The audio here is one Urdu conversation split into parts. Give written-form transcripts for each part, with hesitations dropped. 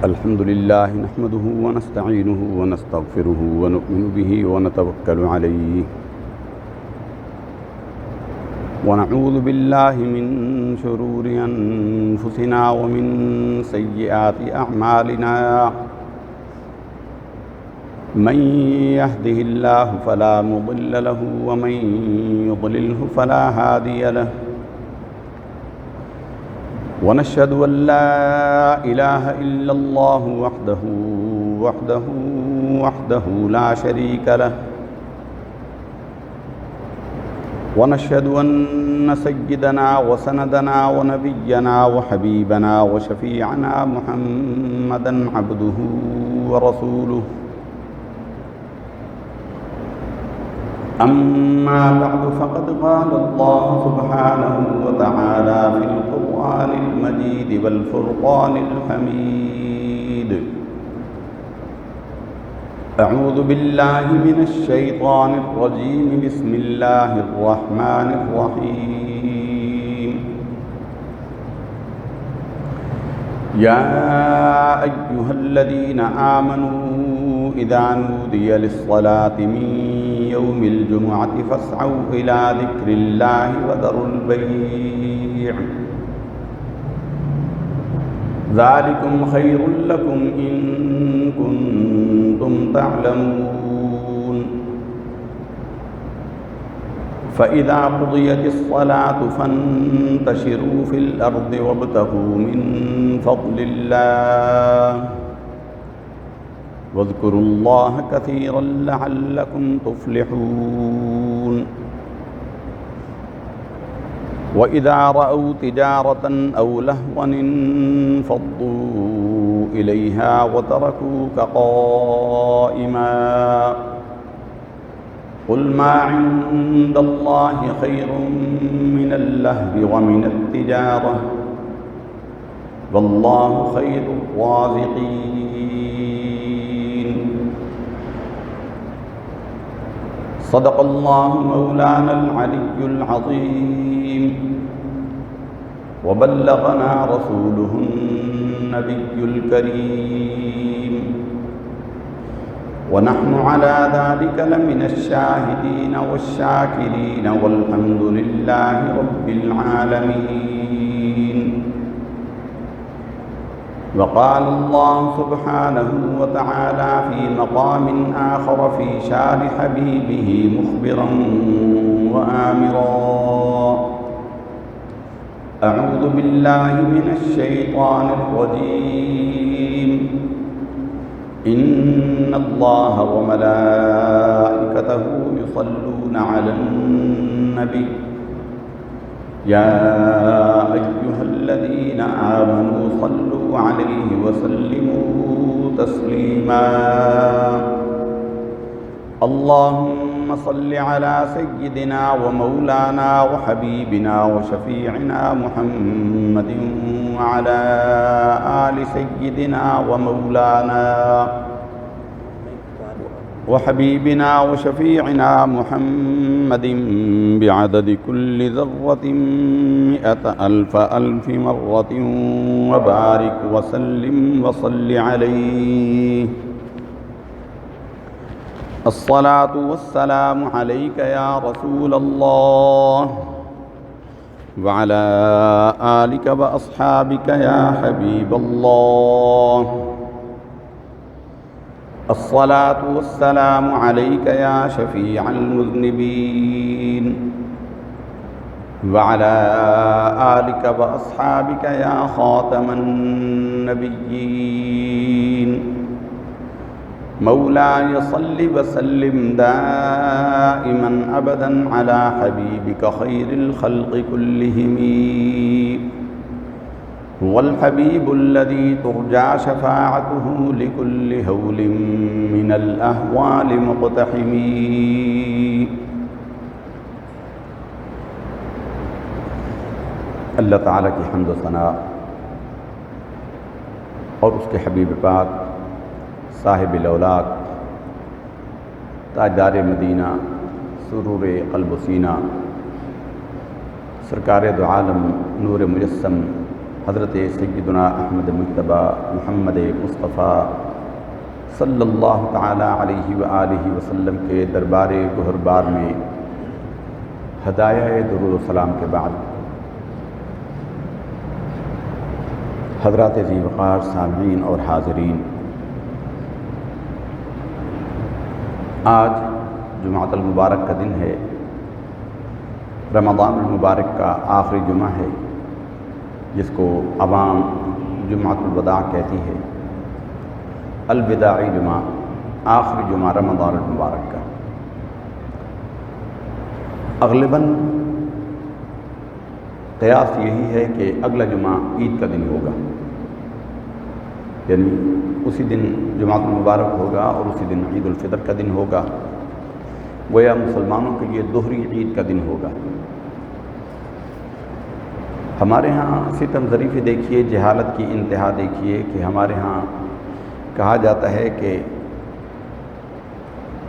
الحمد لله نحمده ونستعينه ونستغفره ونؤمن به ونتوكل عليه ونعوذ بالله من شرور أنفسنا ومن سيئات أعمالنا من يهده الله فلا مضل له ومن يضلله فلا هادي له ونشهد أن لا إله إلا الله وحده لا شريك له ونشهد أن سيدنا وسندنا ونبينا وحبيبنا وشفيعنا محمدا عبده ورسوله أما بعد فقد قال الله سبحانه وتعالى في القرآن المجيد والفرقان الحميد أعوذ بالله من الشيطان الرجيم بسم الله الرحمن الرحيم يا أيها الذين آمنوا إذا نودي للصلاة من يوم الجمعة فاسعوا إلى ذكر الله وذروا البيع ذلكم خير لكم إن كنتم تعلمون فإذا قضيت الصلاة فانتشروا في الأرض وابتغوا من فضل الله واذكروا الله كثيرا لعلكم تفلحون وإذا رأوا تجارة أو لهوا انفضوا إليها وتركوك قائما قل ما عند الله خير من اللهو ومن التجارة والله خير الرازقين صدق الله مولانا العلي العظيم وبلغنا رسوله النبي الكريم ونحن على ذلك لمن الشاهدين والشاكرين والحمد لله رب العالمين وقال الله سبحانه وتعالى في مقام آخر في شان حبيبه مخبرا وآمرا أعوذ بالله من الشيطان الرجيم إن الله وملائكته يصلون على النبي يا أيها الذين آمنوا صلوا عليه وسلموا تسليما اللهم صل على سيدنا ومولانا وحبيبنا وشفيعنا محمد وعلى آل سيدنا ومولانا وحبيبنا وشفيعنا محمد بعدد كل ذرة 100,000 مرة وبارك وسلم وصل عليه الصلاة والسلام عليك يا رسول الله وعلى آلك وأصحابك يا حبيب الله الصلاة والسلام عليك يا شفيع المذنبين وعلى آلك وأصحابك يا خاتم النبيين مولاي صل وسلم دائما أبدا على حبيبك خير الخلق كلهم هو الحبيب الذي ترجى شفاعته لكل هول من الأهوال مقتحم اللہ تعالیٰ کی حمد و ثنا اور اس کے حبیب پاک صاحب الاولاق تاجدار مدینہ سرور قلب و سینہ سرکار دو عالم نور مجسم حضرت سیدنا احمد مجتبی محمد مصطفیٰ صلی اللہ تعالی علیہ وآلہ وسلم کے دربار گہربار میں ہدایہ درود و سلام کے بعد حضرات ذی وقار سامعین اور حاضرین، آج جمعۃ المبارک کا دن ہے، رمضان المبارک کا آخری جمعہ ہے، جس کو عوام جمعۃ الوداع کہتی ہے۔ الوداعی جمعہ، آخری جمعہ رمضان المبارک کا۔ اغلباً قیاس یہی ہے کہ اگلا جمعہ عید کا دن ہوگا، یعنی اسی دن جمعۃ المبارک ہوگا اور اسی دن عید الفطر کا دن ہوگا، گویا مسلمانوں کے لیے دوہری عید کا دن ہوگا۔ ہمارے ہاں ستم ظریفی دیکھیے، جہالت کی انتہا دیکھیے کہ ہمارے ہاں کہا جاتا ہے کہ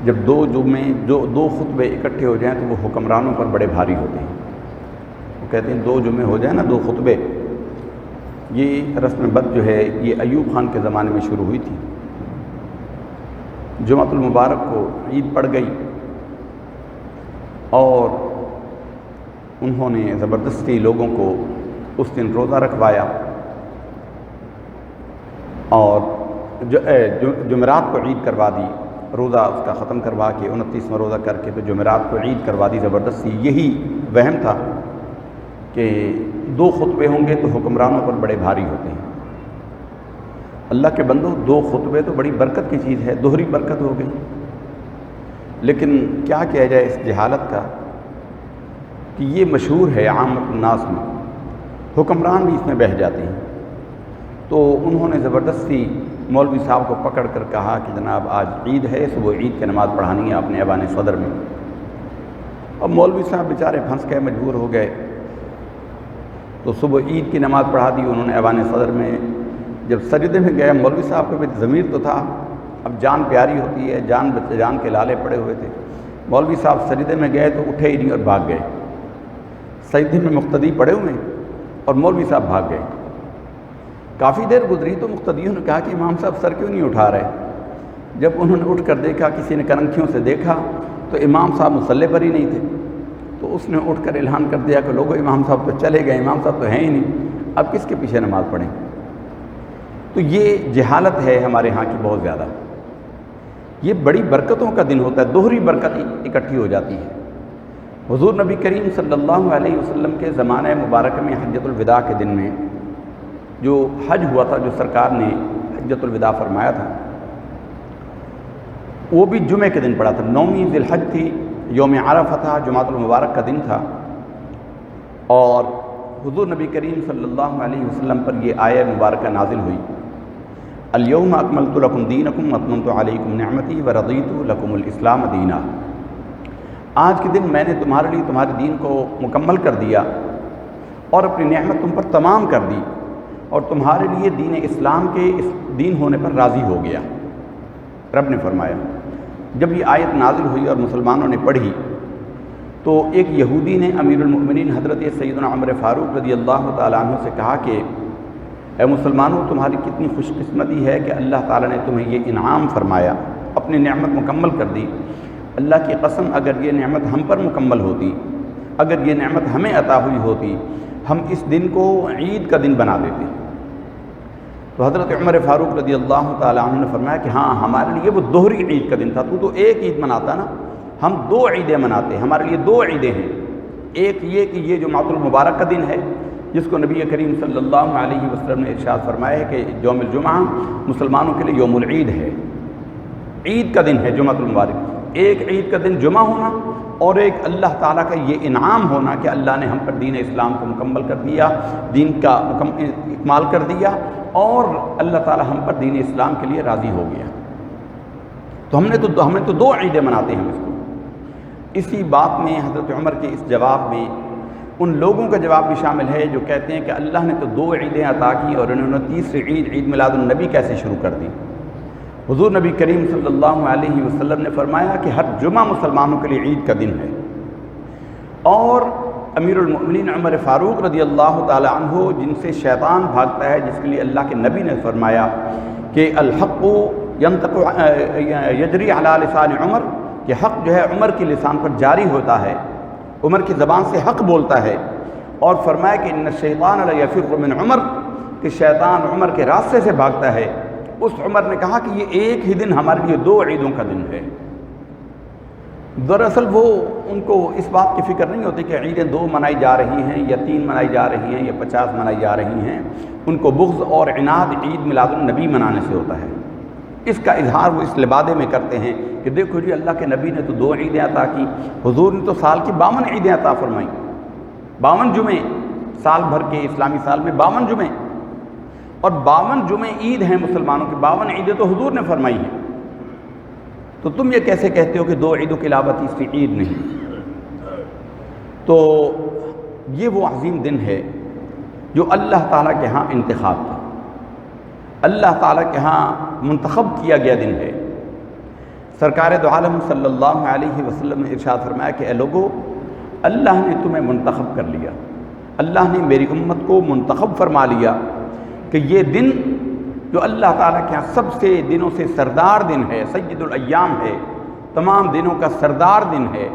جب دو خطبے اکٹھے ہو جائیں تو وہ حکمرانوں پر بڑے بھاری ہوتے ہیں۔ وہ کہتے ہیں 2 جمعے ہو جائیں نا، 2 خطبے، یہ رسم بد جو ہے یہ ایوب خان کے زمانے میں شروع ہوئی تھی۔ جمعۃ المبارک کو عید پڑ گئی اور انہوں نے زبردستی لوگوں کو اس دن روزہ رکھوایا اور جمعرات کو عید کروا دی، روزہ اس کا ختم کروا کے 29واں روزہ کر کے تو جمعرات کو عید کروا دی زبردستی۔ یہی وہم تھا کہ 2 خطبے ہوں گے تو حکمرانوں پر بڑے بھاری ہوتے ہیں۔ اللہ کے بندو، 2 خطبے تو بڑی برکت کی چیز ہے، دوہری برکت ہو گئی، لیکن کیا کیا جائے اس جہالت کا کہ یہ مشہور ہے عامت الناس میں، حکمران بھی اس میں بہہ جاتے ہیں۔ تو انہوں نے زبردستی مولوی صاحب کو پکڑ کر کہا کہ جناب آج عید ہے، صبح عید کی نماز پڑھانی ہے آپ نے ایوان صدر میں۔ اور مولوی صاحب بیچارے پھنس گئے، مجبور ہو گئے، تو صبح عید کی نماز پڑھا دی انہوں نے ایوان صدر میں۔ جب سجدے میں گئے، مولوی صاحب کو بھی ضمیر تو تھا، اب جان پیاری ہوتی ہے، جان کے لالے پڑے ہوئے تھے۔ مولوی صاحب سجدے میں گئے تو اٹھے ہی نہیں اور بھاگ گئے۔ سجدے میں مقتدی پڑے ہوئے اور مولوی صاحب بھاگ گئے۔ کافی دیر گزری تو مقتدیوں نے کہا کہ امام صاحب سر کیوں نہیں اٹھا رہے؟ جب انہوں نے اٹھ کر دیکھا، کسی نے کنکھیوں سے دیکھا تو امام صاحب مصلی پر ہی نہیں تھے، تو اس نے اٹھ کر اعلان کر دیا کہ لوگوں امام صاحب تو چلے گئے، امام صاحب تو ہیں ہی نہیں، اب کس کے پیچھے نماز پڑھیں؟ تو یہ جہالت ہے ہمارے ہاں کی بہت زیادہ۔ یہ بڑی برکتوں کا دن ہوتا ہے، دوہری برکت اکٹھی ہو جاتی ہے۔ حضور نبی کریم صلی اللہ علیہ وسلم کے زمانہ مبارک میں حجۃ الوداع کے دن میں جو حج ہوا تھا، جو سرکار نے حجۃ الوداع فرمایا تھا، وہ بھی جمعے کے دن پڑا تھا۔ 9ویں ذی الحج تھی، یوم عرفہ تھا، جمعۃ المبارک کا دن تھا، اور حضور نبی کریم صلی اللہ علیہ وسلم پر یہ آیہ مبارکہ نازل ہوئی، الیوم اکملت لکم دینکم واتممت علیکم نعمتی ورضیت لکم الاسلام دینا۔ آج کے دن میں نے تمہارے لیے تمہارے دین کو مکمل کر دیا اور اپنی نعمت تم پر تمام کر دی، اور تمہارے لیے دین اسلام کے اس دین ہونے پر راضی ہو گیا۔ رب نے فرمایا، جب یہ آیت نازل ہوئی اور مسلمانوں نے پڑھی تو ایک یہودی نے امیر المؤمنین حضرت سیدنا عمر فاروق رضی اللہ تعالیٰ عنہ سے کہا کہ اے مسلمانوں، تمہاری کتنی خوش قسمتی ہے کہ اللہ تعالیٰ نے تمہیں یہ انعام فرمایا، اپنی نعمت مکمل کر دی۔ اللہ کی قسم، اگر یہ نعمت ہم پر مکمل ہوتی، اگر یہ نعمت ہمیں عطا ہوئی ہوتی، ہم اس دن کو عید کا دن بنا دیتے۔ تو حضرت عمر فاروق رضی اللہ تعالیٰ عنہ نے فرمایا کہ ہاں، ہمارے لیے وہ دوہری عید کا دن تھا، تو ایک عید مناتا نا، ہم 2 عیدیں مناتے، ہمارے لیے 2 عیدیں ہیں۔ ایک یہ کہ یہ جمعۃ المبارک کا دن ہے، جس کو نبی کریم صلی اللہ علیہ وسلم نے ارشاد فرمایا ہے کہ یوم الجمعہ مسلمانوں کے لیے یوم العید ہے، عید کا دن ہے جمعۃ المبارک۔ ایک عید کا دن جمعہ ہونا اور ایک اللہ تعالیٰ کا یہ انعام ہونا کہ اللہ نے ہم پر دین اسلام کو مکمل کر دیا، دین کا اکمال کر دیا، اور اللہ تعالیٰ ہم پر دین اسلام کے لیے راضی ہو گیا۔ تو ہم نے تو 2 عیدیں مناتے ہیں اس کو۔ اسی بات میں حضرت عمر کے اس جواب میں ان لوگوں کا جواب بھی شامل ہے جو کہتے ہیں کہ اللہ نے تو 2 عیدیں عطا کی اور انہوں نے تیسری عید، عید میلاد النبی کیسے شروع کر دی؟ حضور نبی کریم صلی اللہ علیہ وسلم نے فرمایا کہ ہر جمعہ مسلمانوں کے لیے عید کا دن ہے، اور امیر المؤمنین عمر فاروق رضی اللہ تعالی عنہ، جن سے شیطان بھاگتا ہے، جس کے لیے اللہ کے نبی نے فرمایا کہ الحق ینطق یجری علی لسان عمر، کہ حق جو ہے عمر کے لسان پر جاری ہوتا ہے، عمر کی زبان سے حق بولتا ہے، اور فرمایا کہ ان الشیطان لیفر من عمر، کہ شیطان عمر کے راستے سے بھاگتا ہے۔ اس عمر نے کہا کہ یہ ایک ہی دن ہمارے لیے 2 عیدوں کا دن ہے۔ دراصل وہ ان کو اس بات کی فکر نہیں ہوتی کہ عیدیں 2 منائی جا رہی ہیں یا 3 منائی جا رہی ہیں یا 50 منائی جا رہی ہیں، ان کو بغض اور عناد عید میلاد النبی منانے سے ہوتا ہے۔ اس کا اظہار وہ اس لبادے میں کرتے ہیں کہ دیکھو جی اللہ کے نبی نے تو 2 عیدیں عطا کی، حضور نے تو سال کی 52 عیدیں عطا فرمائیں، 52 جمعے سال بھر کے اسلامی سال میں 52 جمعے، اور 52 جمعے عید ہیں مسلمانوں کی، 52 عیدیں تو حضور نے فرمائی ہیں، تو تم یہ کیسے کہتے ہو کہ 2 عیدوں کے علاوہ تیسری عید نہیں؟ تو یہ وہ عظیم دن ہے جو اللہ تعالیٰ کے ہاں انتخاب تھا، اللہ تعالیٰ کے ہاں منتخب کیا گیا دن ہے۔ سرکار دو عالم صلی اللہ علیہ وسلم نے ارشاد فرمایا کہ اے لوگو، اللہ نے تمہیں منتخب کر لیا، اللہ نے میری امت کو منتخب فرما لیا کہ یہ دن جو اللہ تعالیٰ کے ہاں سب سے دنوں سے سردار دن ہے، سید الایام ہے، تمام دنوں کا سردار دن ہے،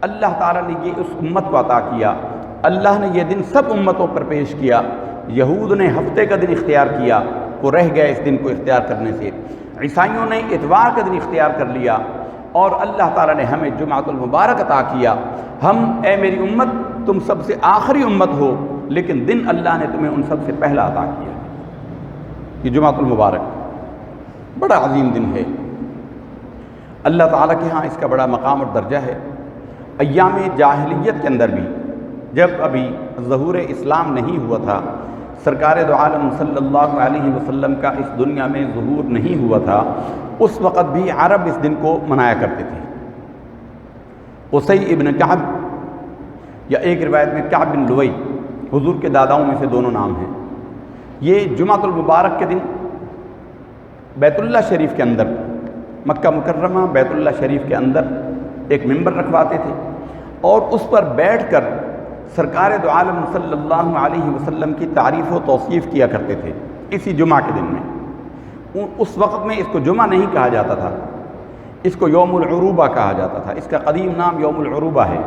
اللہ تعالیٰ نے یہ اس امت کو عطا کیا۔ اللہ نے یہ دن سب امتوں پر پیش کیا۔ یہود نے ہفتے کا دن اختیار کیا، وہ رہ گئے اس دن کو اختیار کرنے سے۔ عیسائیوں نے اتوار کا دن اختیار کر لیا، اور اللہ تعالیٰ نے ہمیں جمعۃ المبارک عطا کیا۔ ہم اے میری امت تم سب سے آخری امت ہو، لیکن دن اللہ نے تمہیں ان سب سے پہلا عطا کیا۔ یہ جمعۃ المبارک بڑا عظیم دن ہے، اللہ تعالیٰ کے ہاں اس کا بڑا مقام اور درجہ ہے۔ ایام جاہلیت کے اندر بھی، جب ابھی ظہور اسلام نہیں ہوا تھا، سرکار دو عالم صلی اللہ علیہ وسلم کا اس دنیا میں ظہور نہیں ہوا تھا، اس وقت بھی عرب اس دن کو منایا کرتے تھے۔ قصی ابن کعب، یا ایک روایت میں کعب بن لوئی، حضور کے داداؤں میں سے دونوں نام ہیں، یہ جمعۃ المبارک کے دن بیت اللہ شریف کے اندر، مکہ مکرمہ بیت اللہ شریف کے اندر ایک ممبر رکھواتے تھے، اور اس پر بیٹھ کر سرکار دو عالم صلی اللہ علیہ وسلم کی تعریف و توصیف کیا کرتے تھے اسی جمعہ کے دن میں۔ اس وقت میں اس کو جمعہ نہیں کہا جاتا تھا، اس کو یوم العروبہ کہا جاتا تھا، اس کا قدیم نام یوم العروبہ ہے۔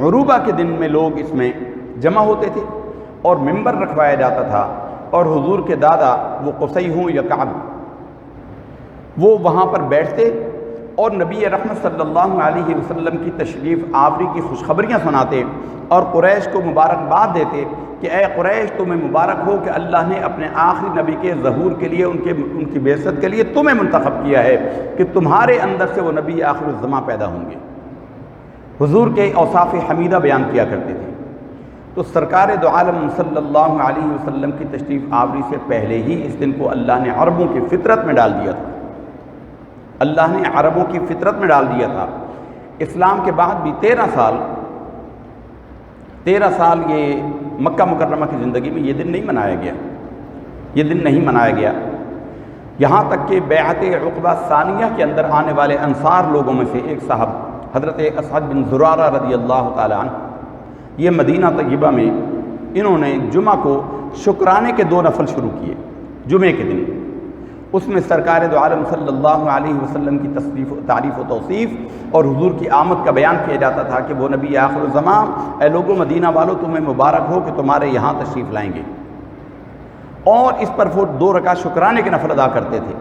عروبہ کے دن میں لوگ اس میں جمع ہوتے تھے، اور ممبر رکھوایا جاتا تھا، اور حضور کے دادا وہ قصی ہوں یا کعب، وہ وہاں پر بیٹھتے اور نبی رحمت صلی اللہ علیہ وسلم کی تشریف آوری کی خوشخبریاں سناتے، اور قریش کو مبارکباد دیتے کہ اے قریش تمہیں مبارک ہو کہ اللہ نے اپنے آخری نبی کے ظہور کے لیے، ان کی بعثت کے لیے تمہیں منتخب کیا ہے کہ تمہارے اندر سے وہ نبی آخر الزماں پیدا ہوں گے۔ حضور کے اوصاف حمیدہ بیان کیا کرتے تھے۔ تو سرکار دو عالم صلی اللہ علیہ وسلم کی تشریف آوری سے پہلے ہی اس دن کو اللہ نے عربوں کی فطرت میں ڈال دیا تھا، اللہ نے عربوں کی فطرت میں ڈال دیا تھا۔ اسلام کے بعد بھی 13 سال یہ مکہ مکرمہ کی زندگی میں یہ دن نہیں منایا گیا، یہ دن نہیں منایا گیا، یہاں تک کہ بیعت عقبہ ثانیہ کے اندر آنے والے انصار لوگوں میں سے ایک صاحب حضرت اسعد بن زرارہ رضی اللہ تعالی عنہ، یہ مدینہ طیبہ میں انہوں نے جمعہ کو شکرانے کے 2 نفل شروع کیے جمعے کے دن۔ اس میں سرکار دو عالم صلی اللہ علیہ وسلم کی تعریف و توصیف اور حضور کی آمد کا بیان کیا جاتا تھا کہ وہ نبی آخر الزمان، اے لوگوں مدینہ والوں تمہیں مبارک ہو کہ تمہارے یہاں تشریف لائیں گے، اور اس پر وہ 2 رکعت شکرانے کے نفل ادا کرتے تھے۔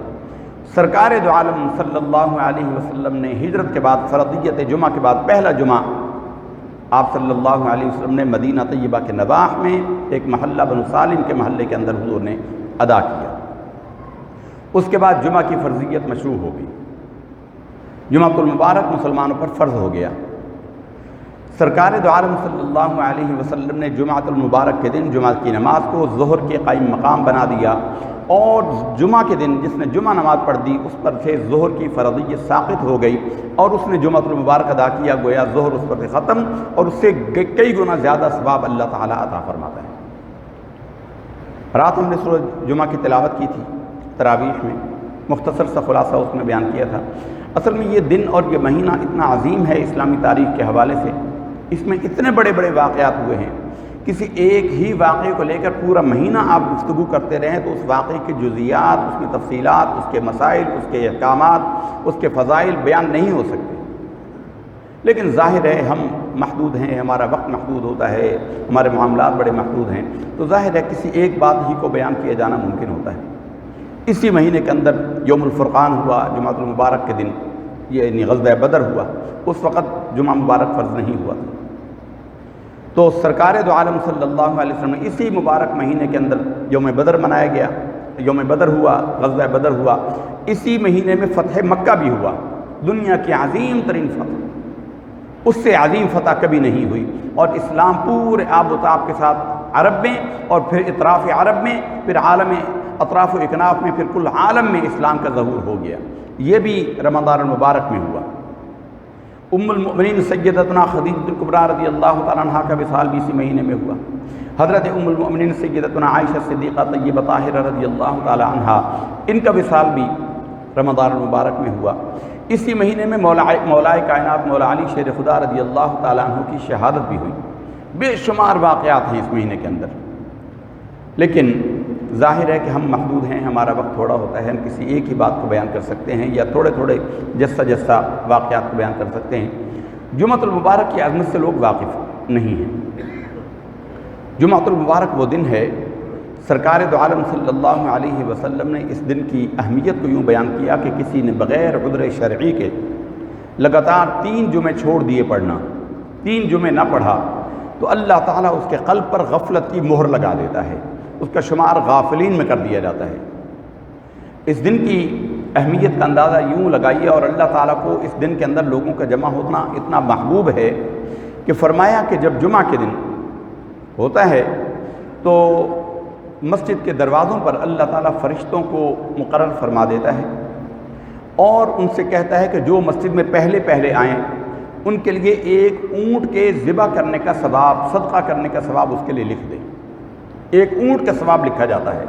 سرکار دو عالم صلی اللہ علیہ وسلم نے ہجرت کے بعد فرضیت جمعہ کے بعد پہلا جمعہ آپ صلی اللہ علیہ وسلم نے مدینہ طیبہ کے نواح میں ایک محلہ بنو سالم کے محلے کے اندر حضور نے ادا کیا۔ اس کے بعد جمعہ کی فرضیت مشروع ہو گئی، جمعۃ المبارک مسلمانوں پر فرض ہو گیا۔ سرکار دو عالم صلی اللہ علیہ وسلم نے جمعۃ المبارک کے دن جمعہ کی نماز کو ظہر کے قائم مقام بنا دیا، اور جمعہ کے دن جس نے جمعہ نماز پڑھ دی اس پر سے ظہر کی فرضیت ساقط ہو گئی، اور اس نے جمعۃ المبارک ادا کیا، گویا ظہر اس پر سے ختم، اور اس سے کئی گنا زیادہ ثواب اللہ تعالیٰ عطا فرماتا ہے۔ رات ہم نے سورۃ جمعہ کی تلاوت کی تھی تراویح میں، مختصر سا خلاصہ اس میں بیان کیا تھا۔ اصل میں یہ دن اور یہ مہینہ اتنا عظیم ہے اسلامی تاریخ کے حوالے سے، اس میں اتنے بڑے بڑے واقعات ہوئے ہیں، کسی ایک ہی واقعے کو لے کر پورا مہینہ آپ گفتگو کرتے رہیں تو اس واقعے کی جزیات، اس کی تفصیلات، اس کے مسائل، اس کے احکامات، اس کے فضائل بیان نہیں ہو سکتے۔ لیکن ظاہر ہے ہم محدود ہیں، ہمارا وقت محدود ہوتا ہے، ہمارے معاملات بڑے محدود ہیں، تو ظاہر ہے کسی ایک بات ہی کو بیان کیا جانا ممکن ہوتا ہے۔ اسی مہینے کے اندر یوم الفرقان ہوا، جمعۃ المبارک کے دن، یعنی غزوہ بدر ہوا، اس وقت جمعہ مبارک فرض نہیں ہوا تھا۔ تو سرکار دو عالم صلی اللہ علیہ وسلم نے اسی مبارک مہینے کے اندر یوم بدر منایا گیا، یوم بدر ہوا، غزوہ بدر ہوا۔ اسی مہینے میں فتح مکہ بھی ہوا، دنیا کی عظیم ترین فتح، اس سے عظیم فتح کبھی نہیں ہوئی، اور اسلام پورے آب و تاب کے ساتھ عرب میں، اور پھر اطراف عرب میں، پھر عالم اطراف و اکناف میں، پھر کل عالم میں اسلام کا ظہور ہو گیا۔ یہ بھی رمضان المبارک میں ہوا۔ ام المؤمنین سیدتنا خدیجہ الکبریٰ رضی اللہ تعالیٰ عنہ کا وصال بھی اسی مہینے میں ہوا۔ حضرت ام المؤمنین سیدتنا عائشہ صدیقہ طیبہ طاہرہ رضی اللہ تعالیٰ عنہ، ان کا وصال بھی رمضان المبارک میں ہوا۔ اسی مہینے میں مولا کائنات مولا علی شیر خدا رضی اللہ تعالیٰ عنہ کی شہادت بھی ہوئی۔ بے شمار واقعات ہیں اس مہینے کے اندر، لیکن ظاہر ہے کہ ہم محدود ہیں، ہمارا وقت تھوڑا ہوتا ہے، ہم کسی ایک ہی بات کو بیان کر سکتے ہیں یا تھوڑے تھوڑے جسا واقعات کو بیان کر سکتے ہیں۔ جمعۃ المبارک کی عظمت سے لوگ واقف نہیں ہیں۔ جمعۃ المبارک وہ دن ہے، سرکار دو عالم صلی اللہ علیہ وسلم نے اس دن کی اہمیت کو یوں بیان کیا کہ کسی نے بغیر عذر شرعی کے لگاتار 3 جمعے چھوڑ دیے پڑھنا، 3 جمعے نہ پڑھا تو اللہ تعالیٰ اس کے قلب پر غفلت کی مہر لگا دیتا ہے، اس کا شمار غافلین میں کر دیا جاتا ہے۔ اس دن کی اہمیت کا اندازہ یوں لگائیے، اور اللہ تعالیٰ کو اس دن کے اندر لوگوں کا جمع ہونا اتنا محبوب ہے کہ فرمایا کہ جب جمعہ کے دن ہوتا ہے تو مسجد کے دروازوں پر اللہ تعالیٰ فرشتوں کو مقرر فرما دیتا ہے، اور ان سے کہتا ہے کہ جو مسجد میں پہلے آئیں ان کے لیے ایک اونٹ کے ذبح کرنے کا ثواب، صدقہ کرنے کا ثواب اس کے لیے لکھ دیں۔ ایک اونٹ کا ثواب لکھا جاتا ہے۔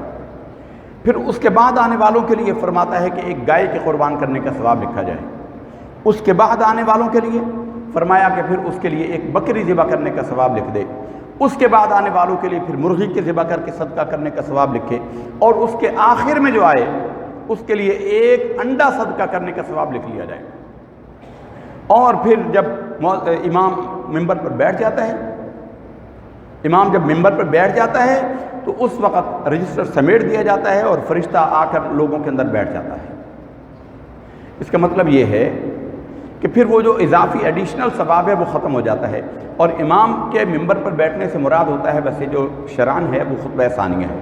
پھر اس کے بعد آنے والوں کے لیے فرماتا ہے کہ ایک گائے کے قربان کرنے کا ثواب لکھا جائے۔ اس کے بعد آنے والوں کے لیے فرمایا کہ پھر اس کے لیے ایک بکری ذبح کرنے کا ثواب لکھ دے۔ اس کے بعد آنے والوں کے لیے پھر مرغی کے ذبح کر کے صدقہ کرنے کا ثواب لکھے، اور اس کے آخر میں جو آئے اس کے لیے ایک انڈا صدقہ کرنے کا ثواب لکھ لیا جائے۔ اور پھر جب امام ممبر پر بیٹھ جاتا ہے، امام جب ممبر پر بیٹھ جاتا ہے تو اس وقت رجسٹر سمیٹ دیا جاتا ہے اور فرشتہ آ کر لوگوں کے اندر بیٹھ جاتا ہے۔ اس کا مطلب یہ ہے کہ پھر وہ جو اضافی ایڈیشنل ثواب ہے وہ ختم ہو جاتا ہے، اور امام کے ممبر پر بیٹھنے سے مراد ہوتا ہے ویسے جو شرعاً ہے وہ خطبہ ثانیہ ہے۔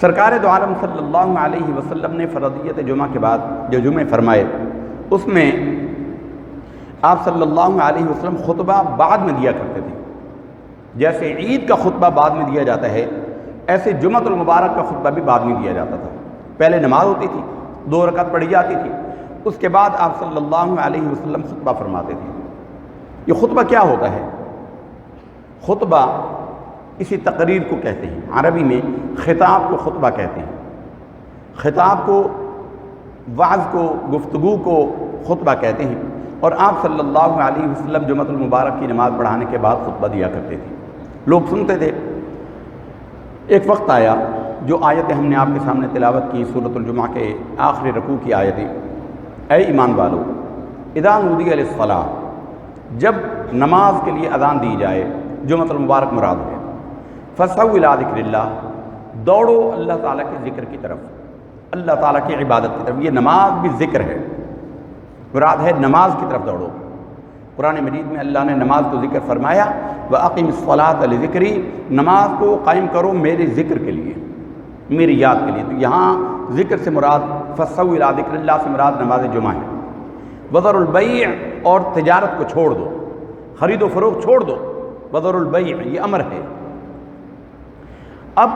سرکار دو عالم صلی اللہ علیہ وسلم نے فرضیت جمعہ کے بعد جو جمعے فرمائے، اس میں آپ صلی اللہ علیہ وسلم خطبہ بعد میں دیا کرتے تھے۔ جیسے عید کا خطبہ بعد میں دیا جاتا ہے، ایسے جمعۃ المبارک کا خطبہ بھی بعد میں دیا جاتا تھا۔ پہلے نماز ہوتی تھی، 2 رکعت پڑھی جاتی تھی، اس کے بعد آپ صلی اللہ علیہ وسلم خطبہ فرماتے تھے۔ یہ خطبہ کیا ہوتا ہے؟ خطبہ اسی تقریر کو کہتے ہیں، عربی میں خطاب کو خطبہ کہتے ہیں۔ خطاب کو، وعظ کو، گفتگو کو خطبہ کہتے ہیں، اور آپ صلی اللہ علیہ وسلم جمعۃ المبارک کی نماز پڑھانے کے بعد خطبہ دیا کرتے تھے، لوگ سنتے تھے۔ ایک وقت آیا جو آیتیں ہم نے آپ کے سامنے تلاوت کی، سورۃ الجمعہ کے آخری رکوع کی آیتیں، اے ایمان والو اذا نودی للصلاۃ، جب نماز کے لیے اذان دی جائے، جمعۃ المبارک مراد ہے، فسعوا الی ذکر اللہ، دوڑو اللہ تعالیٰ کے ذکر کی طرف، اللہ تعالیٰ کی عبادت کی طرف۔ یہ نماز بھی ذکر ہے، مراد ہے نماز کی طرف دوڑو۔ قرآن مجید میں اللہ نے نماز کو ذکر فرمایا، وَأَقِمِ الصَّلَاةَ لِذِكْرِي، نماز کو قائم کرو میرے ذکر کے لیے، میری یاد کے لیے۔ تو یہاں ذکر سے مراد فَسَوْا إِلَىٰ ذِكْرِ اللَّهِ سے مراد نماز جمعہ ہے۔ وَذَرُوا الْبَيْعَ، اور تجارت کو چھوڑ دو، خرید و فروخت چھوڑ دو۔ وَذَرُوا الْبَيْعَ، یہ امر ہے۔ اب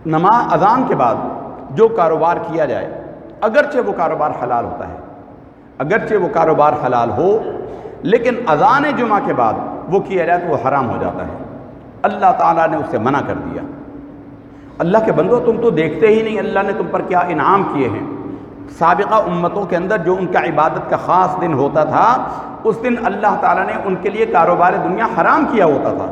نماز اذان کے بعد جو کاروبار کیا جائے، اگرچہ وہ کاروبار حلال ہوتا ہے، اگرچہ وہ کاروبار حلال ہو، لیکن اذان جمعہ کے بعد وہ کیا جائے تو وہ حرام ہو جاتا ہے۔ اللہ تعالیٰ نے اسے منع کر دیا۔ اللہ کے بندو، تم تو دیکھتے ہی نہیں اللہ نے تم پر کیا انعام کیے ہیں۔ سابقہ امتوں کے اندر جو ان کا عبادت کا خاص دن ہوتا تھا، اس دن اللہ تعالیٰ نے ان کے لیے کاروبار دنیا حرام کیا ہوتا تھا۔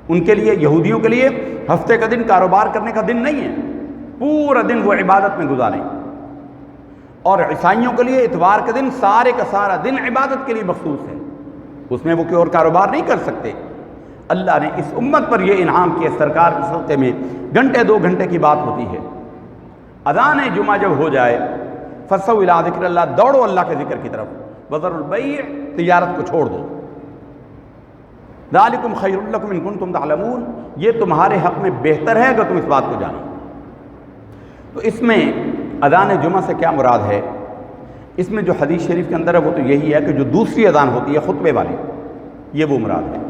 ان کے لیے، یہودیوں کے لیے ہفتے کا دن کاروبار کرنے کا دن نہیں ہے، پورا دن وہ عبادت میں گزاریں، اور عیسائیوں کے لیے اتوار کے دن سارے کا سارا دن عبادت کے لیے مخصوص ہے، اس میں وہ کوئی اور کاروبار نہیں کر سکتے۔ اللہ نے اس امت پر یہ انعام کیا، سرکار کے صدقے میں گھنٹے 2 گھنٹے کی بات ہوتی ہے، اذان جمعہ جب ہو جائے فَصَوْا إِلَىٰ ذِكْرِ اللَّهِ، دوڑو اللہ کے ذکر کی طرف، وَذَرُوا الْبَيْعَ، تجارت کو چھوڑ دو، ذَلِكُمْ خَيْرٌ لَكُمْ إِن كُنتُمْ تَعْلَمُونَ، یہ تمہارے حق میں بہتر ہے اگر تم اس بات کو جانو۔ تو اس میں اذان جمعہ سے کیا مراد ہے؟ اس میں جو حدیث شریف کے اندر ہے وہ تو یہی ہے کہ جو دوسری اذان ہوتی ہے خطبے والی، یہ وہ مراد ہے،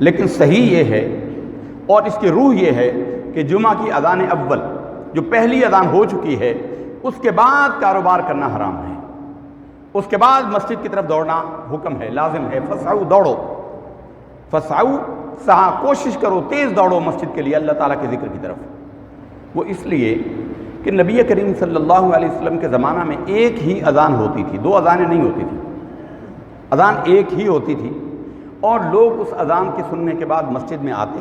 لیکن صحیح یہ ہے اور اس کی روح یہ ہے کہ جمعہ کی اذان اول جو پہلی اذان ہو چکی ہے، اس کے بعد کاروبار کرنا حرام ہے، اس کے بعد مسجد کی طرف دوڑنا حکم ہے، لازم ہے۔ فسعوا، دوڑو، فسعوا، سعی، کوشش کرو، تیز دوڑو مسجد کے لیے، اللہ تعالیٰ کے ذکر کی طرف۔ وہ اس لیے کہ نبی کریم صلی اللہ علیہ وسلم کے زمانہ میں ایک ہی اذان ہوتی تھی، 2 اذانیں نہیں ہوتی تھی، اذان ایک ہی ہوتی تھی، اور لوگ اس اذان کے سننے کے بعد مسجد میں آتے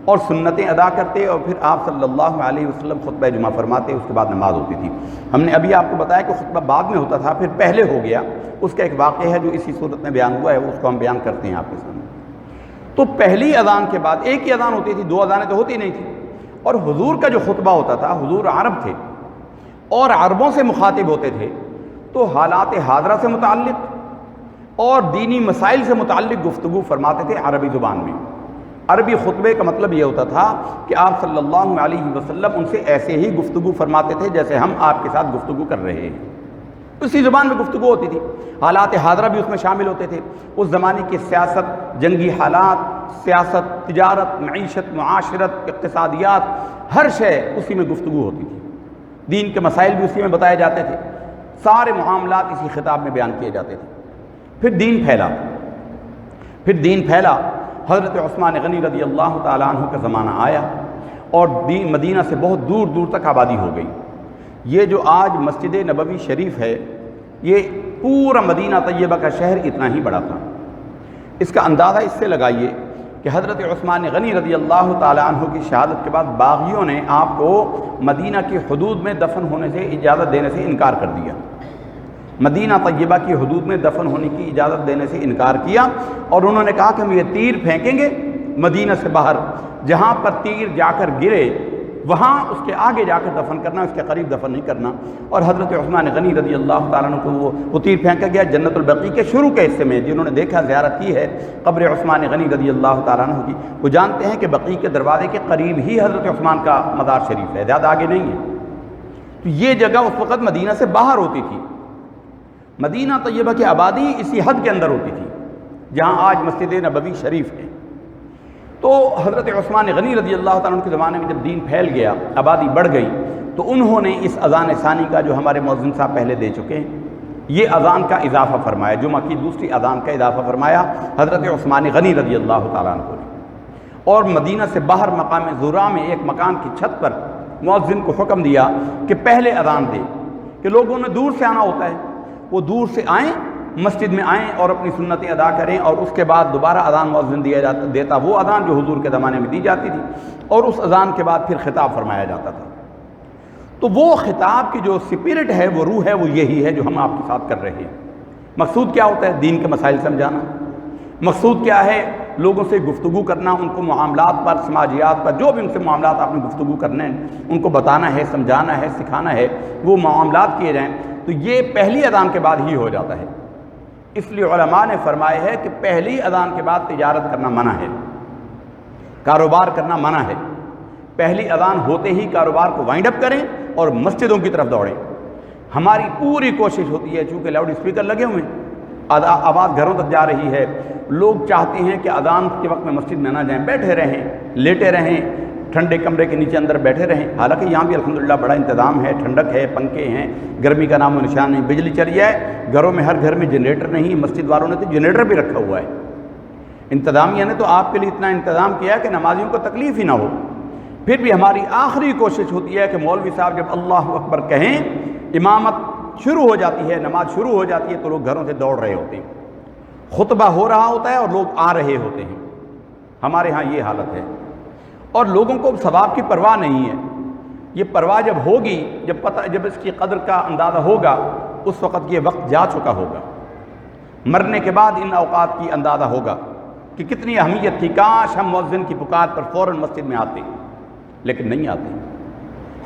اور سنتیں ادا کرتے، اور پھر آپ صلی اللہ علیہ وسلم خطبہ جمعہ فرماتے، اس کے بعد نماز ہوتی تھی۔ ہم نے ابھی آپ کو بتایا کہ خطبہ بعد میں ہوتا تھا، پھر پہلے ہو گیا، اس کا ایک واقعہ ہے جو اسی صورت میں بیان ہوا ہے، اس کو ہم بیان کرتے ہیں آپ کے سامنے۔ تو پہلی اذان کے بعد ایک ہی اذان ہوتی تھی، 2 اذانیں تو ہوتی نہیں تھی، اور حضور کا جو خطبہ ہوتا تھا، حضور عرب تھے اور عربوں سے مخاطب ہوتے تھے، تو حالات حاضرہ سے متعلق اور دینی مسائل سے متعلق گفتگو فرماتے تھے عربی زبان میں۔ عربی خطبے کا مطلب یہ ہوتا تھا کہ آپ صلی اللہ علیہ وسلم ان سے ایسے ہی گفتگو فرماتے تھے جیسے ہم آپ کے ساتھ گفتگو کر رہے ہیں، اسی زبان میں گفتگو ہوتی تھی، حالات حاضرہ بھی اس میں شامل ہوتے تھے، اس زمانے کی سیاست، جنگی حالات، سیاست، تجارت، معیشت، معاشرت، اقتصادیات، ہر شے اسی میں گفتگو ہوتی تھی، دین کے مسائل بھی اسی میں بتائے جاتے تھے، سارے معاملات اسی خطاب میں بیان کیے جاتے تھے۔ پھر دین پھیلا، حضرت عثمان غنی رضی اللہ تعالیٰ عنہ کا زمانہ آیا اور دین مدینہ سے بہت دور دور تک آبادی ہو گئی۔ یہ جو آج مسجد نبوی شریف ہے، یہ پورا مدینہ طیبہ کا شہر اتنا ہی بڑا تھا۔ اس کا اندازہ اس سے لگائیے کہ حضرت عثمان غنی رضی اللہ تعالیٰ عنہ کی شہادت کے بعد باغیوں نے آپ کو مدینہ کی حدود میں دفن ہونے سے اجازت دینے سے انکار کر دیا، مدینہ طیبہ کی حدود میں دفن ہونے کی اجازت دینے سے انکار کیا، اور انہوں نے کہا کہ ہم یہ تیر پھینکیں گے مدینہ سے باہر، جہاں پر تیر جا کر گرے وہاں اس کے آگے جا کر دفن کرنا، اس کے قریب دفن نہیں کرنا۔ اور حضرت عثمان غنی رضی اللہ تعالیٰ عنہ کو وہ تیر پھینکا گیا جنت البقیع کے شروع کے حصے میں۔ جنہوں نے دیکھا، زیارت کی ہے قبر عثمان غنی رضی اللہ تعالیٰ عنہ کی، وہ جانتے ہیں کہ بقیع کے دروازے کے قریب ہی حضرت عثمان کا مزار شریف ہے، زیادہ آگے نہیں ہے۔ تو یہ جگہ اس وقت مدینہ سے باہر ہوتی تھی، مدینہ طیبہ کی آبادی اسی حد کے اندر ہوتی تھی جہاں آج مسجد نبوی شریف ہے۔ تو حضرت عثمان غنی رضی اللہ تعالیٰ عنہ کے زمانے میں جب دین پھیل گیا، آبادی بڑھ گئی، تو انہوں نے اس اذان ثانی کا جو ہمارے مؤذن صاحب پہلے دے چکے ہیں، یہ اذان کا اضافہ فرمایا، جمعہ کی دوسری اذان کا اضافہ فرمایا حضرت عثمان غنی رضی اللہ تعالیٰ عنہ نے۔ اور مدینہ سے باہر مقام زورا میں ایک مکان کی چھت پر مؤذن کو حکم دیا کہ پہلے اذان دے، کہ لوگوں نے دور سے آنا ہوتا ہے، وہ دور سے آئیں، مسجد میں آئیں اور اپنی سنتیں ادا کریں، اور اس کے بعد دوبارہ اذان مؤذن دیتا وہ اذان جو حضور کے زمانے میں دی جاتی تھی، اور اس اذان کے بعد پھر خطاب فرمایا جاتا تھا۔ تو وہ خطاب کی جو سپرٹ ہے، وہ روح ہے، وہ یہی ہے جو ہم آپ کے ساتھ کر رہے ہیں۔ مقصود کیا ہوتا ہے؟ دین کے مسائل سمجھانا۔ مقصود کیا ہے؟ لوگوں سے گفتگو کرنا، ان کو معاملات پر، سماجیات پر، جو بھی ان سے معاملات آپ نے گفتگو کرنے ہیں، ان کو بتانا ہے، سمجھانا ہے، سکھانا ہے، وہ معاملات کیے جائیں۔ تو یہ پہلی اذان کے بعد ہی ہو جاتا ہے۔ اس لیے علماء نے فرمایا ہے کہ پہلی اذان کے بعد تجارت کرنا منع ہے، کاروبار کرنا منع ہے۔ پہلی اذان ہوتے ہی کاروبار کو وائنڈ اپ کریں اور مسجدوں کی طرف دوڑیں۔ ہماری پوری کوشش ہوتی ہے، چونکہ لاؤڈ اسپیکر لگے ہوئے ہیں، آواز گھروں تک جا رہی ہے، لوگ چاہتے ہیں کہ اذان کے وقت میں مسجد میں نہ جائیں، بیٹھے رہیں، لیٹے رہیں، ٹھنڈے کمرے کے نیچے اندر بیٹھے رہیں۔ حالانکہ یہاں بھی الحمدللہ بڑا انتظام ہے، ٹھنڈک ہے، پنکھے ہیں، گرمی کا نام و نشان نہیں، بجلی چلی جائے، گھروں میں ہر گھر میں جنریٹر نہیں، مسجد والوں نے تو جنریٹر بھی رکھا ہوا ہے۔ انتظامیہ نے تو آپ کے لیے اتنا انتظام کیا کہ نمازیوں کو تکلیف ہی نہ ہو، پھر بھی ہماری آخری کوشش ہوتی ہے کہ مولوی صاحب جب اللہ اکبر کہیں، امامت شروع ہو جاتی ہے، نماز شروع ہو جاتی ہے، تو لوگ گھروں سے دوڑ رہے ہوتے ہیں، خطبہ ہو رہا ہوتا ہے اور لوگ آ رہے ہوتے ہیں۔ ہمارے ہاں یہ حالت ہے، اور لوگوں کو ثواب کی پرواہ نہیں ہے۔ یہ پرواہ جب ہوگی، جب اس کی قدر کا اندازہ ہوگا، اس وقت یہ وقت جا چکا ہوگا۔ مرنے کے بعد ان اوقات کی اندازہ ہوگا کہ کتنی اہمیت تھی، کاش ہم مؤذن کی پکار پر فوراً مسجد میں آتے، لیکن نہیں آتے۔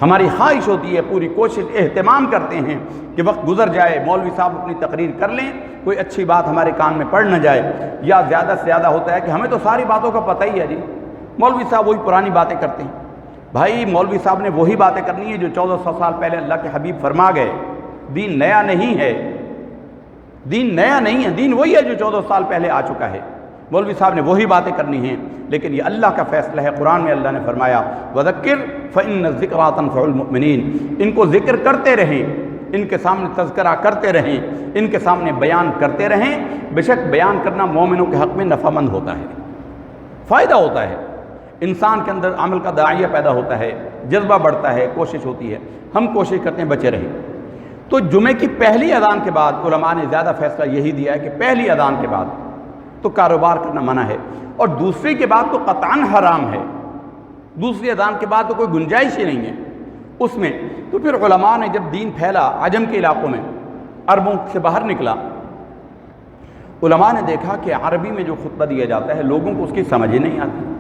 ہماری خواہش ہوتی ہے، پوری کوشش اہتمام کرتے ہیں کہ وقت گزر جائے، مولوی صاحب اپنی تقریر کر لیں، کوئی اچھی بات ہمارے کان میں پڑ نہ جائے، یا زیادہ سے زیادہ ہوتا ہے کہ ہمیں تو ساری باتوں کا پتہ ہی ہے جی، مولوی صاحب وہی پرانی باتیں کرتے ہیں۔ بھائی مولوی صاحب نے وہی باتیں کرنی ہے جو 1400 سال پہلے اللہ کے حبیب فرما گئے۔ دین نیا نہیں ہے، دین نیا نہیں ہے، دین وہی ہے جو 1400 سال پہلے آ چکا ہے۔ مولوی صاحب نے وہی باتیں کرنی ہیں، لیکن یہ اللہ کا فیصلہ ہے۔ قرآن میں اللہ نے فرمایا وَذَكِّرْ فَإِنَّ الذِّكْرَىٰ تَنفَعُ الْمُؤْمِنِينَ، ان کو ذکر کرتے رہیں، ان کے سامنے تذکرہ کرتے رہیں، ان کے سامنے بیان کرتے رہیں۔ بے شک بیان کرنا مومنوں کے حق میں نفع مند ہوتا ہے، فائدہ ہوتا ہے، انسان کے اندر عمل کا داعیہ پیدا ہوتا ہے، جذبہ بڑھتا ہے، کوشش ہوتی ہے۔ ہم کوشش کرتے ہیں بچے رہیں۔ تو جمعے کی پہلی اذان کے بعد علماء نے زیادہ فیصلہ یہی دیا ہے کہ پہلی اذان کے بعد تو کاروبار کرنا منع ہے، اور دوسری کے بعد تو قطعاً حرام ہے، دوسری اذان کے بعد تو کوئی گنجائش ہی نہیں ہے اس میں۔ تو پھر علماء نے جب دین پھیلا عجم کے علاقوں میں، عربوں سے باہر نکلا، علماء نے دیکھا کہ عربی میں جو خطبہ دیا جاتا ہے لوگوں کو اس کی سمجھ ہی نہیں آتی،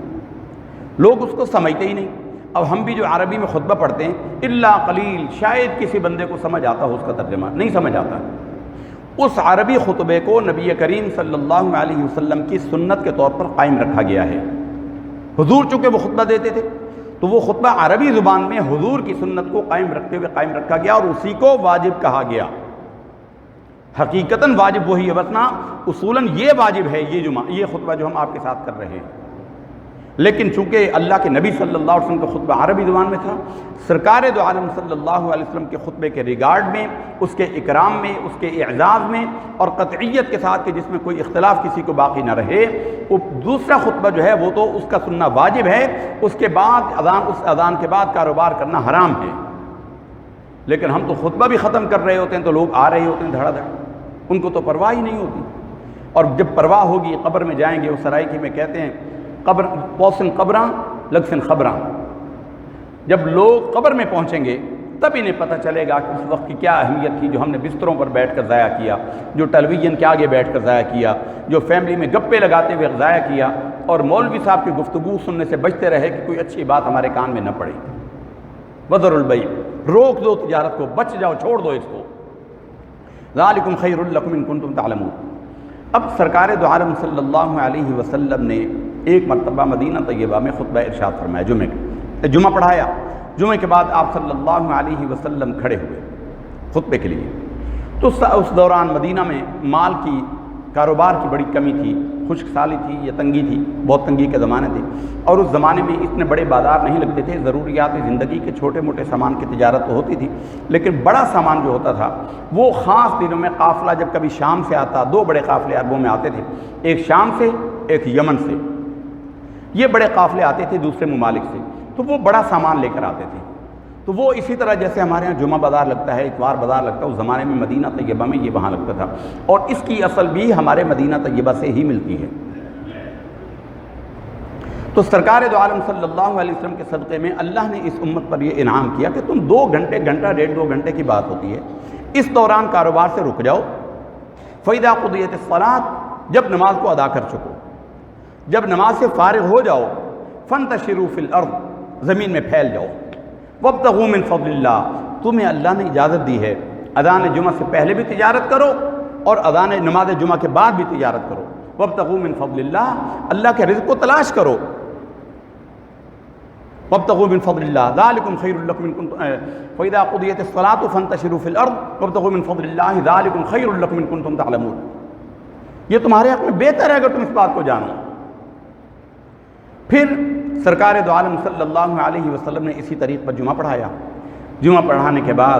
لوگ اس کو سمجھتے ہی نہیں۔ اب ہم بھی جو عربی میں خطبہ پڑھتے ہیں، الا قلیل، شاید کسی بندے کو سمجھ آتا ہو اس کا ترجمہ، نہیں سمجھ آتا۔ اس عربی خطبے کو نبی کریم صلی اللہ علیہ وسلم کی سنت کے طور پر قائم رکھا گیا ہے۔ حضور چونکہ وہ خطبہ دیتے تھے، تو وہ خطبہ عربی زبان میں حضور کی سنت کو قائم رکھتے ہوئے قائم رکھا گیا، اور اسی کو واجب کہا گیا۔ حقیقتاً واجب وہی ہے، ورنہ اصولاً یہ واجب ہے، یہ خطبہ جو ہم آپ کے ساتھ کر رہے ہیں۔ لیکن چونکہ اللہ کے نبی صلی اللہ علیہ وسلم کا خطبہ عربی زبان میں تھا، سرکار دو عالم صلی اللہ علیہ وسلم کے خطبے کے ریگارڈ میں، اس کے اکرام میں، اس کے اعزاز میں، اور قطعیت کے ساتھ کہ جس میں کوئی اختلاف کسی کو باقی نہ رہے، وہ دوسرا خطبہ جو ہے وہ تو اس کا سننا واجب ہے، اس کے بعد اس اذان کے بعد کاروبار کرنا حرام ہے۔ لیکن ہم تو خطبہ بھی ختم کر رہے ہوتے ہیں تو لوگ آ رہے ہوتے ہیں دھڑا دھڑ، ان کو تو پرواہ ہی نہیں ہوتی۔ اور جب پرواہ ہوگی، قبر میں جائیں گے، وہ سرائکی میں کہتے ہیں قبر پوسن قبراں لگسن خبراں، جب لوگ قبر میں پہنچیں گے تب انہیں پتہ چلے گا کہ اس وقت کی کیا اہمیت تھی جو ہم نے بستروں پر بیٹھ کر ضائع کیا، جو ٹیلی ویژن کے آگے بیٹھ کر ضائع کیا، جو فیملی میں گپے لگاتے ہوئے ضائع کیا، اور مولوی صاحب کی گفتگو سننے سے بچتے رہے کہ کوئی اچھی بات ہمارے کان میں نہ پڑے۔ وذر البیع، روک دو تجارت کو، بچ جاؤ، چھوڑ دو اس کو۔ ذالکم خیر لکم ان کنتم تعلمون۔ اب سرکار دو عالم صلی اللہ علیہ وسلم نے ایک مرتبہ مدینہ طیبہ میں خطبہ ارشاد فرمایا، جمعہ پڑھایا۔ جمعے کے بعد آپ صلی اللہ علیہ وسلم کھڑے ہوئے خطبے کے لیے۔ تو اس دوران مدینہ میں مال کی، کاروبار کی بڑی کمی تھی، خشک سالی تھی یا تنگی تھی، بہت تنگی کے زمانے تھے، اور اس زمانے میں اتنے بڑے بازار نہیں لگتے تھے۔ ضروریات زندگی کے چھوٹے موٹے سامان کی تجارت تو ہوتی تھی، لیکن بڑا سامان جو ہوتا تھا وہ خاص دنوں میں قافلہ جب کبھی شام سے آتا، دو بڑے قافلے عربوں میں آتے تھے، ایک شام سے ایک یمن سے، یہ بڑے قافلے آتے تھے دوسرے ممالک سے، تو وہ بڑا سامان لے کر آتے تھے۔ تو وہ اسی طرح جیسے ہمارے ہاں جمعہ بازار لگتا ہے، اتوار بازار لگتا ہے، اس زمانے میں مدینہ طیبہ میں یہ وہاں لگتا تھا، اور اس کی اصل بھی ہمارے مدینہ طیبہ سے ہی ملتی ہے۔ تو سرکار دو عالم صلی اللہ علیہ وسلم کے صدقے میں اللہ نے اس امت پر یہ انعام کیا کہ تم 2 گھنٹے، گھنٹہ ڈیڑھ 2 گھنٹے کی بات ہوتی ہے، اس دوران کاروبار سے رک جاؤ۔ فَإِذَا قُضِيَتِ الصَّلَاةُ، جب نماز کو ادا کر چکو، جب نماز سے فارغ ہو جاؤ، فَانْتَشِرُوا فِي الْأَرْضِ، زمین میں پھیل جاؤ، وَابْتَغُوا مِنْ فَضْلِ اللَّهِ، تمہیں اللہ نے اجازت دی ہے اذان جمعہ سے پہلے بھی تجارت کرو اور اذان نماز جمعہ کے بعد بھی تجارت کرو۔ وَابْتَغُوا مِنْ فَضْلِ اللَّهِ، اللہ کے رزق کو تلاش کرو۔ وَابْتَغُوا مِنْ فَضْلِ اللَّهِ ذَلِكُمْ خَيْرٌ لَكُمْ إِن كُنتُمْ فَإِذَا قُضِيَتِ الصَّلَاةُ فَانْتَشِرُوا فِي الْأَرْضِ وَابْتَغُوا مِنْ فَضْلِ اللَّهِ ذَلِكُمْ خَيْرٌ لَكُمْ إِن كُنتُمْ تَعْلَمُونَ، یہ تمہارے حق میں بہتر ہے اگر تم اس بات کو جانو۔ پھر سرکار دو عالم صلی اللہ علیہ وسلم نے اسی طریق پر جمعہ پڑھایا۔ جمعہ پڑھانے کے بعد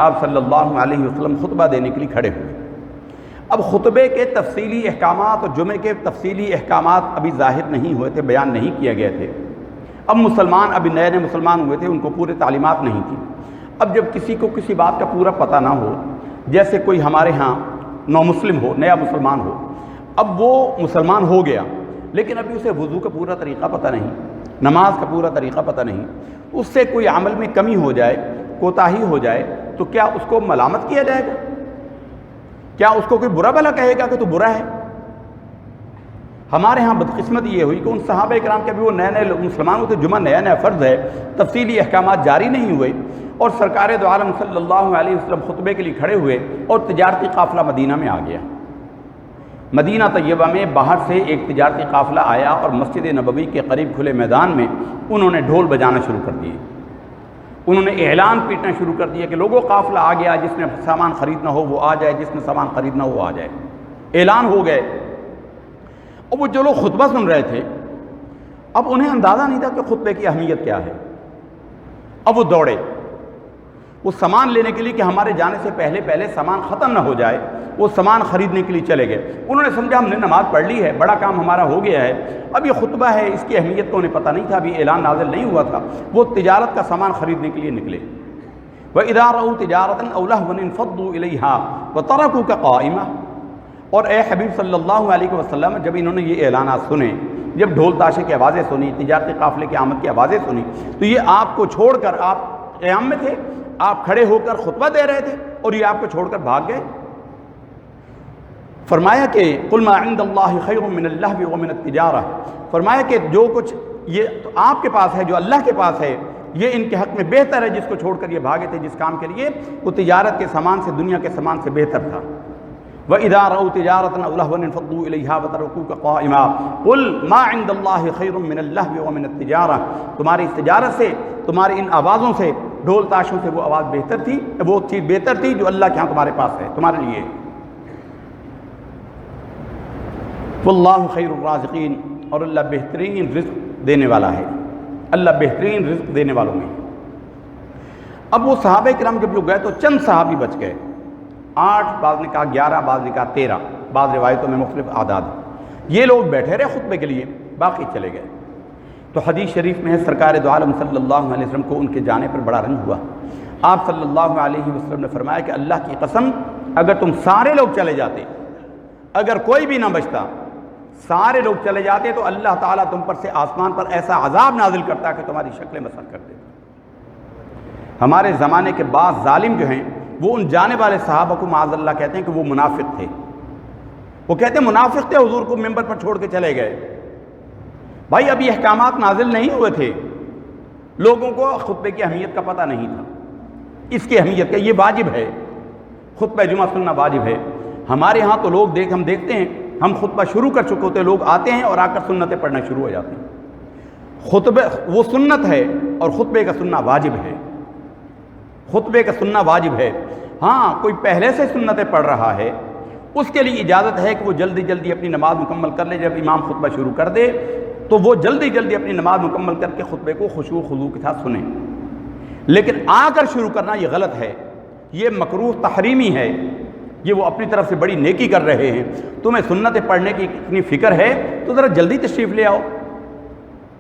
آپ صلی اللہ علیہ وسلم خطبہ دینے کے لیے کھڑے ہوئے۔ اب خطبے کے تفصیلی احکامات اور جمعے کے تفصیلی احکامات ابھی ظاہر نہیں ہوئے تھے، بیان نہیں کیے گئے تھے۔ اب مسلمان ابھی نئے نئے مسلمان ہوئے تھے، ان کو پورے تعلیمات نہیں تھی۔ اب جب کسی کو کسی بات کا پورا پتہ نہ ہو، جیسے کوئی ہمارے ہاں نو مسلم ہو، نیا مسلمان ہو، اب وہ مسلمان ہو گیا لیکن ابھی اسے وضو کا پورا طریقہ پتہ نہیں، نماز کا پورا طریقہ پتہ نہیں، اس سے کوئی عمل میں کمی ہو جائے، کوتاہی ہو جائے تو کیا اس کو ملامت کیا جائے گا؟ کیا اس کو کوئی برا بھلا کہے گا کہ تو برا ہے؟ ہمارے ہاں بدقسمتی یہ ہوئی کہ ان صحابہ کرام کے بھی وہ نئے نئے مسلمان ہوتے، جمعہ نیا نیا فرض ہے، تفصیلی احکامات جاری نہیں ہوئے، اور سرکار دو عالم صلی اللہ علیہ وسلم خطبے کے لیے کھڑے ہوئے اور تجارتی قافلہ مدینہ میں آ گیا۔ مدینہ طیبہ میں باہر سے ایک تجارتی قافلہ آیا اور مسجد نبوی کے قریب کھلے میدان میں انہوں نے ڈھول بجانا شروع کر دیے، انہوں نے اعلان پیٹنا شروع کر دیا کہ لوگوں قافلہ آ گیا، جس نے سامان خریدنا ہو وہ آ جائے، جس نے سامان خریدنا ہو وہ آ جائے۔ اعلان ہو گئے، اور وہ جو لوگ خطبہ سن رہے تھے اب انہیں اندازہ نہیں تھا کہ خطبے کی اہمیت کیا ہے۔ اب وہ دوڑے وہ سامان لینے کے لیے کہ ہمارے جانے سے پہلے سامان ختم نہ ہو جائے، وہ سامان خریدنے کے لیے چلے گئے۔ انہوں نے سمجھا ہم نے نماز پڑھ لی ہے، بڑا کام ہمارا ہو گیا ہے، اب یہ خطبہ ہے، اس کی اہمیت کو انہیں پتہ نہیں تھا، ابھی اعلان نازل نہیں ہوا تھا۔ وہ تجارت کا سامان خریدنے کے لیے نکلے۔ وَإِذَا رَأَوْا تِجَارَةً أَوْ لَهْوًا انفضوا إِلَيْهَا وَتَرَكُوكَ قَائِمًا۔ اور اے حبیب صلی اللہ علیہ وسلم، جب انہوں نے یہ اعلانات سنے، جب ڈھول تاشے کی آوازیں سنی، تجارتی قافلے کی آمد کی آوازیں سنی، تو یہ آپ کو چھوڑ کر، آپ قیام میں تھے، آپ کھڑے ہو کر خطبہ دے رہے تھے اور یہ آپ کو چھوڑ کر بھاگ گئے۔ فرمایا کہ قُلْ مَا عِنْدَ اللَّهِ خَيْرٌ مِّنَ اللَّهْوِ وَمِنَ التِّجَارَةِ، فرمایا کہ جو کچھ یہ تو آپ کے پاس ہے، جو اللہ کے پاس ہے، یہ ان کے حق میں بہتر ہے۔ جس کو چھوڑ کر یہ بھاگے تھے جس کام کے لیے، وہ تجارت کے سامان سے، دنیا کے سامان سے بہتر تھا۔ وَإِذَا رَأَوْا تِجَارَةً أَوْ لَهْوًا انفضوا إِلَيْهَا وَتَرَكُوكَ قَائِمًا قُلْ مَا عِنْدَ اللَّهِ خَيْرٌ مِّنَ اللَّهْوِ وَمِنَ التِّجَارَةِ، تمہاری اس تجارت سے، تمہاری ان آوازوں سے، ڈھول تاشوں سے وہ آواز بہتر تھی، وہ چیز بہتر تھی جو اللہ کے ہاں تمہارے پاس ہے، تمہارے لیے۔ وَاللَّهُ خَيْرُ الرَّازِقِينَ، اور اللہ بہترین رزق دینے والا ہے، اللہ بہترین رزق دینے والوں میں۔ اب وہ صحابہ کرام جب لوگ گئے تو چند صحابی بچ گئے، 8، بعض نے کہا 11، بعض نے کہا 13، بعض روایتوں میں مختلف اعداد۔ یہ لوگ بیٹھے رہے خطبے کے لیے، باقی چلے گئے۔ تو حدیث شریف میں ہے سرکار دو عالم صلی اللہ علیہ وسلم کو ان کے جانے پر بڑا رنج ہوا۔ آپ صلی اللہ علیہ وسلم نے فرمایا کہ اللہ کی قسم، اگر تم سارے لوگ چلے جاتے، اگر کوئی بھی نہ بچتا، سارے لوگ چلے جاتے تو اللہ تعالیٰ تم پر سے آسمان پر ایسا عذاب نازل کرتا کہ تمہاری شکلیں مسخ کر دیتا۔ ہمارے زمانے کے بعض ظالم جو ہیں وہ ان جانے والے صحابہ کو معاذ اللہ کہتے ہیں کہ وہ منافق تھے، وہ کہتے ہیں منافق تھے، حضور کو ممبر پر چھوڑ کے چلے گئے۔ بھائی ابھی احکامات نازل نہیں ہوئے تھے، لوگوں کو خطبے کی اہمیت کا پتہ نہیں تھا، اس کی اہمیت کا، یہ واجب ہے، خطبہ جمعہ سننا واجب ہے۔ ہمارے ہاں تو لوگ ہم دیکھتے ہیں، ہم خطبہ شروع کر چکے ہوتے، لوگ آتے ہیں اور آ کر سنتیں پڑھنا شروع ہو جاتے ہیں۔ خطبہ وہ سنت ہے اور خطبے کا سننا واجب ہے، خطبے کا سننا واجب ہے۔ ہاں کوئی پہلے سے سنتیں پڑھ رہا ہے، اس کے لیے اجازت ہے کہ وہ جلدی جلدی اپنی نماز مکمل کر لے، جب امام خطبہ شروع کر دے تو وہ جلدی جلدی اپنی نماز مکمل کر کے خطبے کو خشوع و خضوع کے ساتھ سنیں۔ لیکن آ کر شروع کرنا یہ غلط ہے، یہ مکروہ تحریمی ہے، یہ وہ اپنی طرف سے بڑی نیکی کر رہے ہیں۔ تمہیں سنتیں پڑھنے کی اتنی فکر ہے تو ذرا جلدی تشریف لے آؤ۔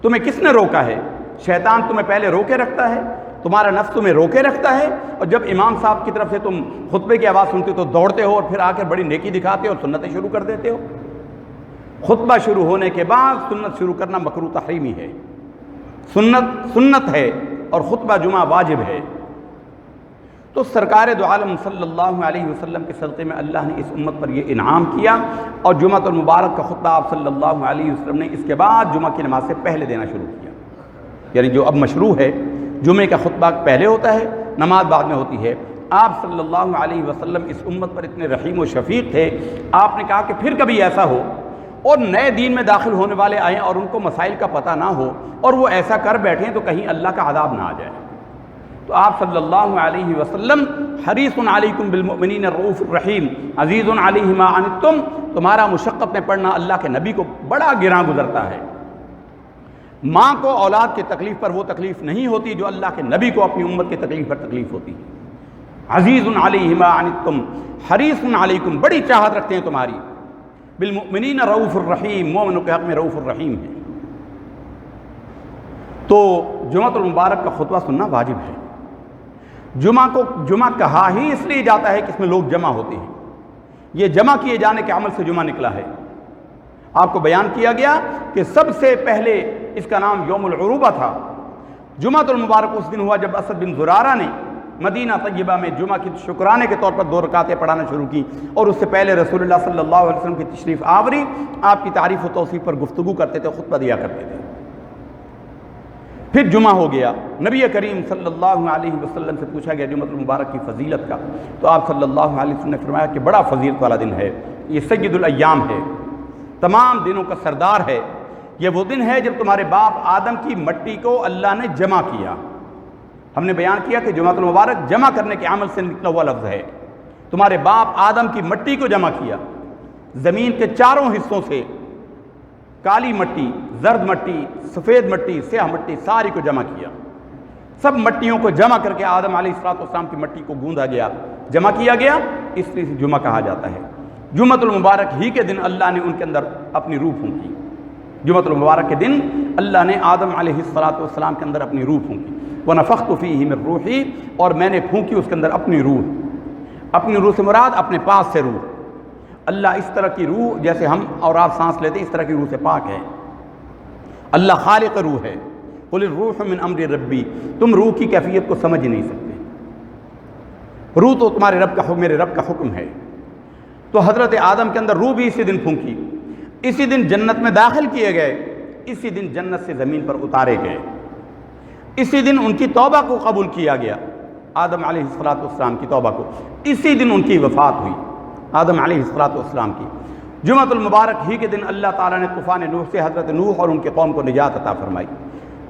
تمہیں کس نے روکا ہے؟ شیطان تمہیں پہلے روکے رکھتا ہے، تمہارا نفس تمہیں روکے رکھتا ہے، اور جب امام صاحب کی طرف سے تم خطبے کی آواز سنتے ہو تو دوڑتے ہو اور پھر آ کر بڑی نیکی دکھاتے ہو اور سنتیں شروع کر دیتے ہو۔ خطبہ شروع ہونے کے بعد سنت شروع کرنا مکروہ تحریمی ہے، سنت ہے اور خطبہ جمعہ واجب ہے۔ تو سرکار دو عالم صلی اللہ علیہ وسلم کے صدقے میں اللہ نے اس امت پر یہ انعام کیا، اور جمعہ المبارک کا خطبہ آپ صلی اللہ علیہ وسلم نے اس کے بعد جمعہ کی نماز سے پہلے دینا شروع کیا، یعنی جو اب مشروع ہے، جمعے کا خطبہ پہلے ہوتا ہے، نماز بعد میں ہوتی ہے۔ آپ صلی اللہ علیہ وسلم اس امت پر اتنے رحیم و شفیق تھے، آپ نے کہا کہ پھر کبھی ایسا ہو اور نئے دین میں داخل ہونے والے آئیں اور ان کو مسائل کا پتہ نہ ہو اور وہ ایسا کر بیٹھیں تو کہیں اللہ کا عذاب نہ آ جائے۔ تو آپ صلی اللہ علیہ وسلم حریص علیکم بالمؤمنین الرؤوف الرحیم عزیز علیہ ما عنتم، تمہارا مشقت میں پڑھنا اللہ کے نبی کو بڑا گراں گزرتا ہے۔ ماں کو اولاد کی تکلیف پر وہ تکلیف نہیں ہوتی جو اللہ کے نبی کو اپنی امت کی تکلیف پر تکلیف ہوتی ہے۔ عزیز علیہ ما عنتم حریص علیکم، بڑی چاہت رکھتے ہیں تمہاری، بالمؤمنین رؤوف الرحیم، مومنوں کے حق میں رؤوف الرحیم ہے۔ تو جمعۃ المبارک کا خطبہ سننا واجب ہے۔ جمعہ کو جمعہ کہا ہی اس لیے جاتا ہے کہ اس میں لوگ جمع ہوتے ہیں، یہ جمع کیے جانے کے عمل سے جمعہ نکلا ہے۔ آپ کو بیان کیا گیا کہ سب سے پہلے اس کا نام یوم العروبہ تھا۔ جمعۃ المبارک اس دن ہوا جب اسد بن زرارہ نے مدینہ طیبہ میں جمعہ کی شکرانے کے طور پر 2 رکعتیں پڑھانا شروع کی، اور اس سے پہلے رسول اللہ صلی اللہ علیہ وسلم کی تشریف آوری، آپ کی تعریف و توصیف پر گفتگو کرتے تھے، خطبہ دیا کرتے تھے۔ پھر جمعہ ہو گیا، نبی کریم صلی اللہ علیہ وسلم سے پوچھا گیا جمعۃ المبارک کی فضیلت کا، تو آپ صلی اللہ علیہ وسلم نے فرمایا کہ بڑا فضیلت والا دن ہے، یہ سید الایام ہے، تمام دنوں کا سردار ہے۔ یہ وہ دن ہے جب تمہارے باپ آدم کی مٹی کو اللہ نے جمع کیا۔ ہم نے بیان کیا کہ جمعۃ المبارک جمع کرنے کے عمل سے نکلا ہوا لفظ ہے۔ تمہارے باپ آدم کی مٹی کو جمع کیا، زمین کے چاروں حصوں سے، کالی مٹی، زرد مٹی، سفید مٹی، سیاہ مٹی، ساری کو جمع کیا۔ سب مٹیوں کو جمع کر کے آدم علیہ السلام کی مٹی کو گوندا گیا، جمع کیا گیا، اس لیے سے جمعہ کہا جاتا ہے۔ جمعۃ المبارک ہی کے دن اللہ نے ان کے اندر اپنی روح پھونکی۔ جمعۃ المبارک کے دن اللہ نے آدم علیہ السلام کے اندر اپنی روح پھونکی۔ وَنَفَخْتُ فِيهِ مِن رُوحِي، اور میں نے پھونکی اس کے اندر اپنی روح۔ اپنی روح سے مراد اپنے پاس سے روح۔ اللہ اس طرح کی روح جیسے ہم اور آپ سانس لیتے ہیں اس طرح کی روح سے پاک ہے۔ اللہ خالق روح ہے۔ قُلِ الرُّوحُ مِنْ أَمْرِ رَبِّي، تم روح کی کیفیت کو سمجھ نہیں سکتے۔ روح تو تمہارے رب کا حکم، میرے رب کا حکم ہے۔ تو حضرت آدم کے اندر روح بھی اسی دن پھونکی، اسی دن جنت میں داخل کیے گئے، اسی دن جنت سے زمین پر اتارے گئے، اسی دن ان کی توبہ کو قبول کیا گیا، آدم علیہ السلام کی توبہ کو، اسی دن ان کی وفات ہوئی، آدم علیہ السلام کی۔ جمعۃ المبارک ہی کے دن اللہ تعالیٰ نے طوفان نوح سے حضرت نوح اور ان کے قوم کو نجات عطا فرمائی۔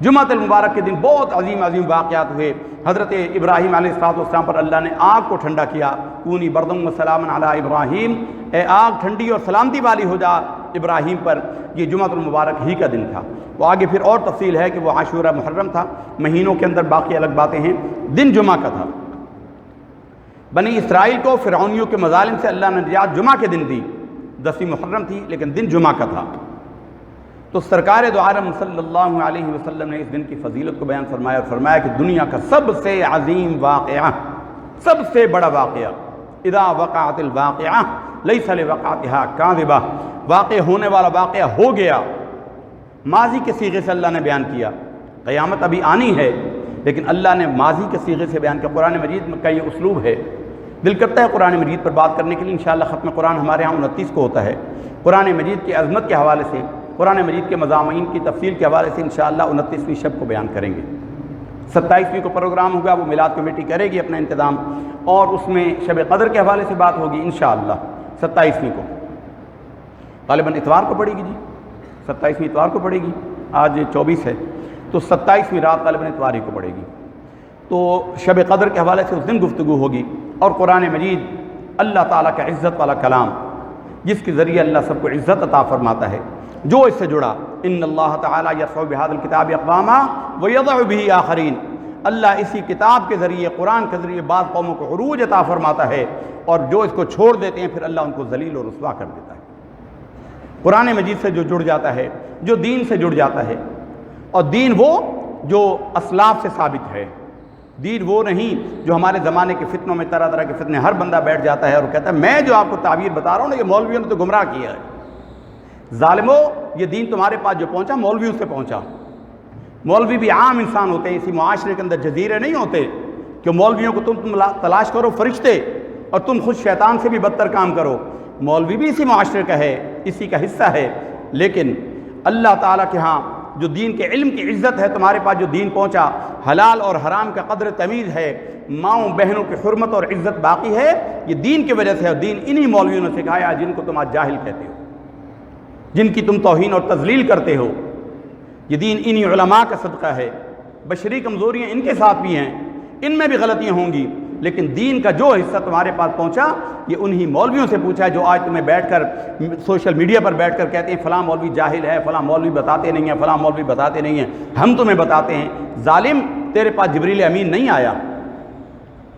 جمعۃ المبارک کے دن بہت عظیم عظیم واقعات ہوئے۔ حضرت ابراہیم علیہ السلام پر اللہ نے آگ کو ٹھنڈا کیا، کونی بردم و سلام علی ابراہیم، اے آگ ٹھنڈی اور سلامتی والی ہو جا ابراہیم پر۔ یہ جمعۃ المبارک ہی کا دن تھا۔ وہ آگے پھر اور تفصیل ہے کہ وہ عاشورہ محرم تھا، مہینوں کے اندر باقی الگ باتیں ہیں، دن جمعہ کا تھا۔ بنی اسرائیل کو فرعونیوں کے مظالم سے اللہ نے نجات جمعہ کے دن دی، 10 محرم تھی لیکن دن جمعہ کا تھا۔ تو سرکار دو عالم صلی اللہ علیہ وسلم نے اس دن کی فضیلت کو بیان فرمایا اور فرمایا کہ دنیا کا سب سے عظیم واقعہ، سب سے بڑا واقعہ، اذا وقعت الواقعہ لیس لوقعتها کاذبہ، واقع ہونے والا واقعہ ہو گیا، ماضی کے صیغے سے اللہ نے بیان کیا۔ قیامت ابھی آنی ہے لیکن اللہ نے ماضی کے صیغے سے بیان کیا۔ قرآن مجید کا یہ اسلوب ہے۔ دل کرتا ہے قرآن مجید پر بات کرنے کے لیے، انشاءاللہ ختم قرآن ہمارے ہاں 29 کو ہوتا ہے۔ قرآن مجید کی عظمت کے حوالے سے، قرآن مجید کے مضامین کی تفصیل کے حوالے سے انشاءاللہ 29ویں شب کو بیان کریں گے۔ 27ویں کو پروگرام ہوگا، وہ میلاد کمیٹی کرے گی اپنا انتظام، اور اس میں شب قدر کے حوالے سے بات ہوگی انشاءاللہ 27ویں کو، غالباً اتوار کو پڑے گی جی، 27ویں اتوار کو پڑے گی، آج 24 ہے تو 27ویں رات غالباً اتوار ہی کو پڑے گی۔ تو شب قدر کے حوالے سے اس دن گفتگو ہوگی، اور قرآن مجید اللہ تعالیٰ کا عزت والا کلام، جس کے ذریعے اللہ سب کو عزت عطا فرماتا ہے۔ جو اس سے جڑا، ان اللہ تعالیٰ یرفع بہذا الکتاب اقواما ویضع بہ آخرین، اللہ اسی کتاب کے ذریعے، قرآن کے ذریعے بعض قوموں کو عروج عطا فرماتا ہے، اور جو اس کو چھوڑ دیتے ہیں پھر اللہ ان کو ذلیل و رسوا کر دیتا ہے۔ قرآن مجید سے جو جڑ جاتا ہے، جو دین سے جڑ جاتا ہے، اور دین وہ جو اسلاف سے ثابت ہے، دین وہ نہیں جو ہمارے زمانے کے فتنوں میں طرح طرح کے فتنے، ہر بندہ بیٹھ جاتا ہے اور کہتا ہے میں جو آپ کو تعبیر بتا رہا ہوں نا، یہ مولویوں نے تو گمراہ کیا ہے۔ ظالمو، یہ دین تمہارے پاس جو پہنچا مولویوں سے پہنچا۔ مولوی بھی عام انسان ہوتے ہیں، اسی معاشرے کے اندر جزیرے نہیں ہوتے کہ مولویوں کو تم تلاش کرو فرشتے اور تم خود شیطان سے بھی بدتر کام کرو۔ مولوی بھی اسی معاشرے کا ہے، اسی کا حصہ ہے، لیکن اللہ تعالیٰ کے ہاں جو دین کے علم کی عزت ہے، تمہارے پاس جو دین پہنچا، حلال اور حرام کا قدر تمیز ہے، ماؤں بہنوں کی حرمت اور عزت باقی ہے، یہ دین کی وجہ سے ہے۔ دین انہی مولویوں نے سکھایا جن کو تم آج جاہل کہتے ہو، جن کی تم توہین اور تذلیل کرتے ہو۔ یہ دین انہی علماء کا صدقہ ہے۔ بشری کمزوریاں ان کے ساتھ بھی ہیں، ان میں بھی غلطیاں ہوں گی، لیکن دین کا جو حصہ تمہارے پاس پہنچا یہ انہی مولویوں سے پوچھا ہے، جو آج تمہیں بیٹھ کر سوشل میڈیا پر بیٹھ کر کہتے ہیں فلاں مولوی جاہل ہے، فلاں مولوی بتاتے نہیں ہیں، فلاں مولوی بتاتے نہیں ہیں۔ ہم تمہیں بتاتے ہیں، ظالم، تیرے پاس جبریل امین نہیں آیا،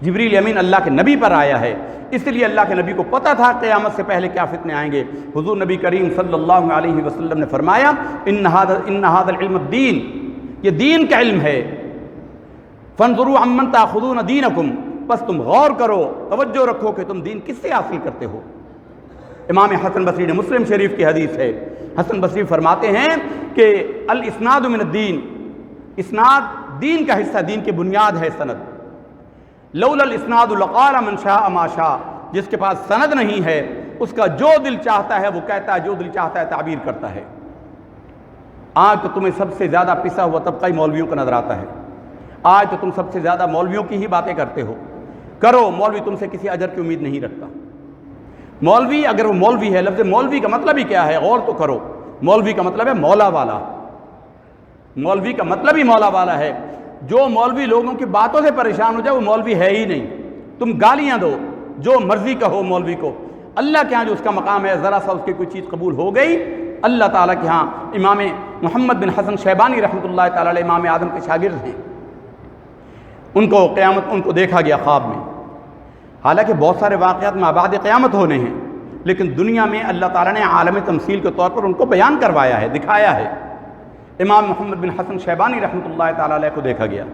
جبریل امین اللہ کے نبی پر آیا ہے، اس لیے اللہ کے نبی کو پتہ تھا قیامت سے پہلے کیا فتنے آئیں گے۔ حضور نبی کریم صلی اللہ علیہ وسلم نے فرمایا ان ھذا العلم الدین، یہ دین کا علم ہے۔ فانظروا عمن تاخذون دینکم، بس تم غور کرو، توجہ رکھو کہ تم دین کس سے حاصل کرتے ہو۔ امام حسن بصری نے مسلم شریف کی حدیث ہے، حسن بصری فرماتے ہیں کہ الاسناد من الدین، اسناد دین کا حصہ، دین کی بنیاد ہے سند۔ لولا الاسناد لقال من شاء ما شاء، جس کے پاس سند نہیں ہے اس کا جو دل چاہتا ہے وہ کہتا ہے، جو دل چاہتا ہے تعبیر کرتا ہے۔ آج تو تمہیں سب سے زیادہ پسا ہوا طبقہ مولویوں کا نظر آتا ہے، آج تو تم سب سے زیادہ مولویوں کی ہی باتیں کرتے ہو۔ کرو، مولوی تم سے کسی اجر کی امید نہیں رکھتا۔ مولوی اگر وہ مولوی ہے، لفظ مولوی کا مطلب ہی کیا ہے غور تو کرو۔ مولوی کا مطلب ہے مولا والا، مولوی کا مطلب ہی مولا والا ہے۔ جو مولوی لوگوں کی باتوں سے پریشان ہو جائے وہ مولوی ہے ہی نہیں۔ تم گالیاں دو، جو مرضی کہو مولوی کو، اللہ کے ہاں جو اس کا مقام ہے، ذرا سا اس کی کوئی چیز قبول ہو گئی، اللہ تعالیٰ کے ہاں امام محمد بن حسن شیبانی رحمۃ اللہ تعالیٰ علیہ امام اعظم کے شاگرد ہیں، ان کو قیامت ان کو دیکھا گیا خواب میں۔ حالانکہ بہت سارے واقعات مابعد قیامت ہونے ہیں، لیکن دنیا میں اللہ تعالیٰ نے عالم تمثیل کے طور پر ان کو بیان کروایا ہے، دکھایا ہے۔ امام محمد بن حسن شیبانی رحمۃ اللہ تعالیٰ علیہ کو دیکھا گیا،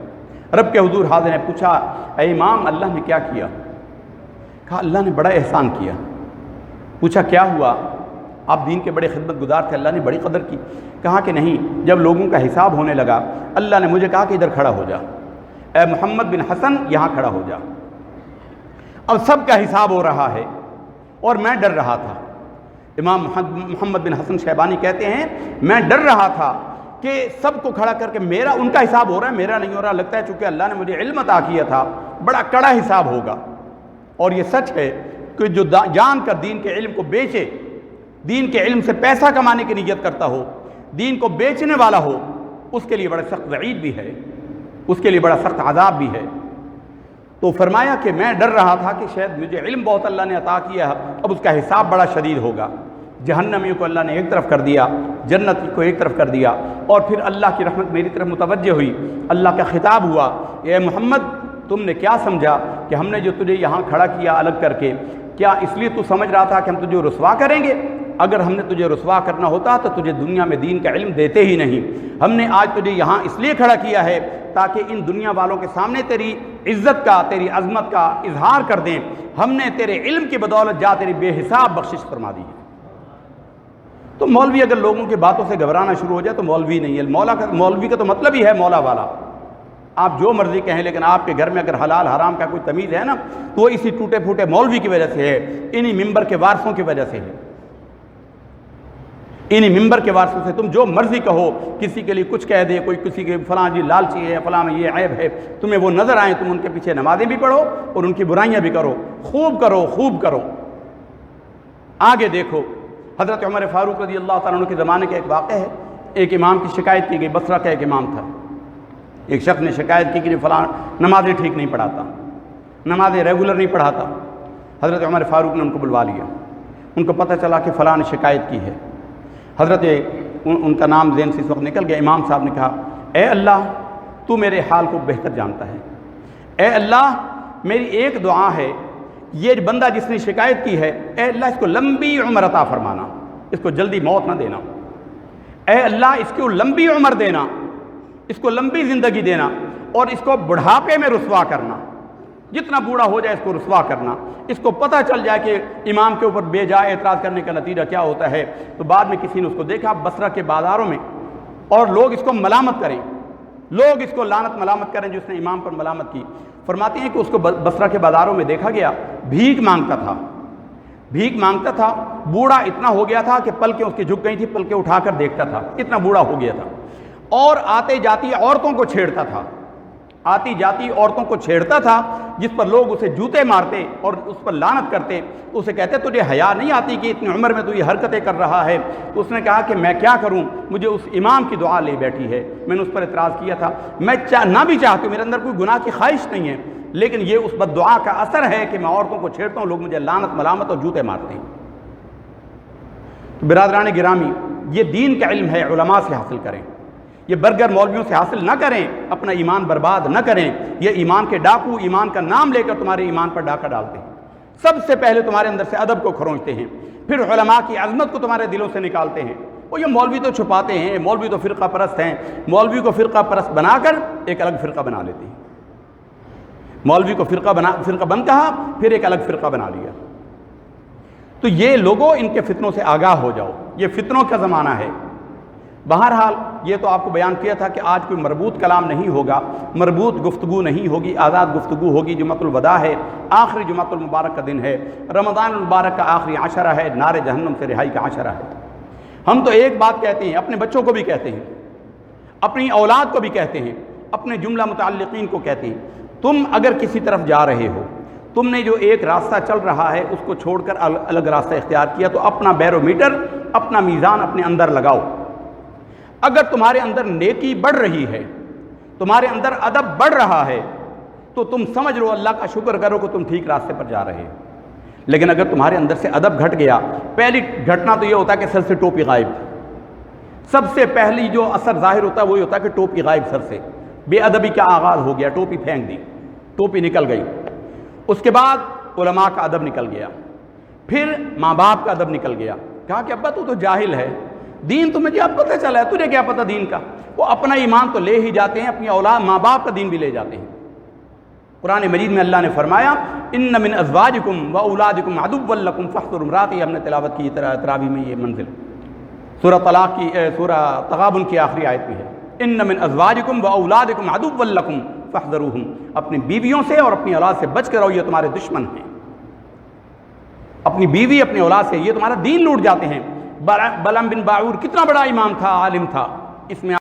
رب کے حضور حاضر نے پوچھا، اے امام اللہ نے کیا کیا؟ کہا اللہ نے بڑا احسان کیا۔ پوچھا کیا ہوا؟ آپ دین کے بڑے خدمت گزار تھے، اللہ نے بڑی قدر کی۔ کہا کہ نہیں، جب لوگوں کا حساب ہونے لگا اللہ نے مجھے کہا کہ ادھر کھڑا ہو جا، اے محمد بن حسن یہاں کھڑا ہو جا۔ اب سب کا حساب ہو رہا ہے اور میں ڈر رہا تھا۔ امام محمد بن حسن شیبانی کہتے ہیں میں ڈر رہا تھا کہ سب کو کھڑا کر کے ان کا حساب ہو رہا ہے، میرا نہیں ہو رہا۔ لگتا ہے چونکہ اللہ نے مجھے علم عطا کیا تھا بڑا کڑا حساب ہوگا۔ اور یہ سچ ہے کہ جو جان کر دین کے علم کو بیچے، دین کے علم سے پیسہ کمانے کی نیت کرتا ہو، دین کو بیچنے والا ہو، اس کے لیے بڑا سخت وعید بھی ہے، اس کے لیے بڑا سخت عذاب بھی ہے۔ تو فرمایا کہ میں ڈر رہا تھا کہ شاید مجھے علم بہت اللہ نے عطا کیا ہے، اب اس کا حساب بڑا شدید ہوگا۔ جہنمیوں کو اللہ نے ایک طرف کر دیا، جنت کو ایک طرف کر دیا، اور پھر اللہ کی رحمت میری طرف متوجہ ہوئی۔ اللہ کا خطاب ہوا، اے محمد تم نے کیا سمجھا کہ ہم نے جو تجھے یہاں کھڑا کیا الگ کر کے، کیا اس لیے تو سمجھ رہا تھا کہ ہم تجھے رسوا کریں گے؟ اگر ہم نے تجھے رسوا کرنا ہوتا تو تجھے دنیا میں دین کا علم دیتے ہی نہیں۔ ہم نے آج تجھے یہاں اس لیے کھڑا کیا ہے تاکہ ان دنیا والوں کے سامنے تیری عزت کا، تیری عظمت کا اظہار کر دیں۔ ہم نے تیرے علم کی بدولت جا تیری بے حساب بخشش فرما دی ہے۔ تو مولوی اگر لوگوں کی باتوں سے گھبرانا شروع ہو جائے تو مولوی نہیں ہے۔ مولوی کا تو مطلب ہی ہے مولا والا۔ آپ جو مرضی کہیں، لیکن آپ کے گھر میں اگر حلال حرام کا کوئی تمیز ہے نا تو وہ اسی ٹوٹے پھوٹے مولوی کی وجہ سے ہے، انہی ممبر کے وارثوں کی وجہ سے ہے، انہی ممبر کے وارثوں سے۔ تم جو مرضی کہو، کسی کے لیے کچھ کہہ دے، کوئی کسی کے فلاں جی لالچی ہے، فلاں میں یہ عیب ہے، تمہیں وہ نظر آئیں، تم ان کے پیچھے نمازیں بھی پڑھو اور ان کی برائیاں بھی کرو، خوب کرو خوب کرو۔ آگے دیکھو، حضرت عمر فاروق رضی اللہ تعالیٰ عنہ کے زمانے کا ایک واقعہ ہے۔ ایک امام کی شکایت کی گئی، بصرہ کا ایک امام تھا، ایک شخص نے شکایت کی کہ فلاں نمازیں ٹھیک نہیں پڑھاتا، نمازیں ریگولر نہیں پڑھاتا۔ حضرت عمر فاروق نے ان کو بلوا لیا، ان کو پتہ چلا کہ فلاں نے شکایت کی ہے۔ حضرت ان کا نام ذہن سے اس وقت نکل گیا۔ امام صاحب نے کہا، اے اللہ تو میرے حال کو بہتر جانتا ہے، اے اللہ میری ایک دعا ہے، یہ بندہ جس نے شکایت کی ہے، اے اللہ اس کو لمبی عمر عطا فرمانا، اس کو جلدی موت نہ دینا، اے اللہ اس کو لمبی عمر دینا، اس کو لمبی زندگی دینا، اور اس کو بڑھاپے میں رسوا کرنا، جتنا بوڑھا ہو جائے اس کو رسوا کرنا، اس کو پتہ چل جائے کہ امام کے اوپر بے جا اعتراض کرنے کا نتیجہ کیا ہوتا ہے۔ تو بعد میں کسی نے اس کو دیکھا بصرہ کے بازاروں میں، اور لوگ اس کو ملامت کریں، لوگ اس کو لعنت ملامت کریں جس نے امام پر ملامت کی۔ فرماتے ہیں کہ اس کو بصرہ کے بازاروں میں دیکھا گیا، بھیک مانگتا تھا، بھیک مانگتا تھا، بوڑھا اتنا ہو گیا تھا کہ پلکیں اس کی جھک گئی تھی، پلکیں اٹھا کر دیکھتا تھا، اتنا بوڑھا ہو گیا تھا، اور آتے جاتی عورتوں کو چھیڑتا تھا، آتی جاتی عورتوں کو چھیڑتا تھا، جس پر لوگ اسے جوتے مارتے اور اس پر لعنت کرتے، تو اسے کہتے تجھے حیا نہیں آتی کہ اتنی عمر میں تو یہ حرکتیں کر رہا ہے؟ تو اس نے کہا کہ میں کیا کروں، مجھے اس امام کی دعا لے بیٹھی ہے، میں نے اس پر اعتراض کیا تھا، میں نہ بھی چاہتی ہوں، میرے اندر کوئی گناہ کی خواہش نہیں ہے، لیکن یہ اس بد دعا کا اثر ہے کہ میں عورتوں کو چھیڑتا ہوں، لوگ مجھے لعنت ملامت اور جوتے مارتے ہیں۔ تو برادران گرامی، یہ دین کا علم ہے، علماء سے حاصل کریں، یہ برگر مولویوں سے حاصل نہ کریں، اپنا ایمان برباد نہ کریں۔ یہ ایمان کے ڈاکو ایمان کا نام لے کر تمہارے ایمان پر ڈاکہ ڈالتے ہیں، سب سے پہلے تمہارے اندر سے ادب کو کھرونچتے ہیں، پھر علماء کی عظمت کو تمہارے دلوں سے نکالتے ہیں، وہ یہ مولوی تو چھپاتے ہیں، مولوی تو فرقہ پرست ہیں، مولوی کو فرقہ پرست بنا کر ایک الگ فرقہ بنا لیتے ہیں، مولوی کو فرقہ بند کہا، پھر ایک الگ فرقہ بنا لیا۔ تو یہ لوگوں ان کے فتنوں سے آگاہ ہو جاؤ، یہ فتنوں کا زمانہ ہے۔ بہرحال یہ تو آپ کو بیان کیا تھا کہ آج کوئی مربوط کلام نہیں ہوگا، مربوط گفتگو نہیں ہوگی، آزاد گفتگو ہوگی۔ جمعۃ الوداع ہے، آخری جمعۃ المبارک کا دن ہے، رمضان المبارک کا آخری عشرہ ہے، نار جہنم سے رہائی کا عشرہ ہے۔ ہم تو ایک بات کہتے ہیں، اپنے بچوں کو بھی کہتے ہیں، اپنی اولاد کو بھی کہتے ہیں، اپنے جملہ متعلقین کو کہتے ہیں، تم اگر کسی طرف جا رہے ہو، تم نے جو ایک راستہ چل رہا ہے اس کو چھوڑ کر الگ راستہ اختیار کیا، تو اپنا بیرومیٹر، اپنا میزان اپنے اندر لگاؤ۔ اگر تمہارے اندر نیکی بڑھ رہی ہے، تمہارے اندر ادب بڑھ رہا ہے، تو تم سمجھ لو، اللہ کا شکر کرو کہ تم ٹھیک راستے پر جا رہے ہو۔ لیکن اگر تمہارے اندر سے ادب گھٹ گیا، پہلی گھٹنا تو یہ ہوتا ہے کہ سر سے ٹوپی غائب، سب سے پہلی جو اثر ظاہر ہوتا ہے وہی ہوتا ہے کہ ٹوپی غائب سر سے، بے ادبی کا آغاز ہو گیا، ٹوپی پھینک دی، ٹوپی نکل گئی۔ اس کے بعد علماء کا ادب نکل گیا، پھر ماں باپ کا ادب نکل گیا، کہا کہ ابا تو جاہل ہے، دین تو مجھے اب پتہ چلا ہے، تجھے کیا پتہ دین کا؟ وہ اپنا ایمان تو لے ہی جاتے ہیں، اپنی اولاد ماں باپ کا دین بھی لے جاتے ہیں۔ قرآن مجید میں اللہ نے فرمایا ان من ازواجکم و اولادکم عدوا لکم فاحذروا امراتی، ہم نے تلاوت کی تراویح میں یہ منزل سورہ طلاق کی سورہ تغابن کی آخری آیت میں ہے، ان من ازواجکم و اولادکم عدوا لکم فاحذروہم، اپنی بیویوں سے اور اپنی اولاد سے بچ کر رہو، یہ تمہارے دشمن ہیں۔ اپنی بیوی اپنی اولاد سے، یہ تمہارا دین لوٹ جاتے ہیں۔ بلعم بن باعور کتنا بڑا امام تھا، عالم تھا، اس میں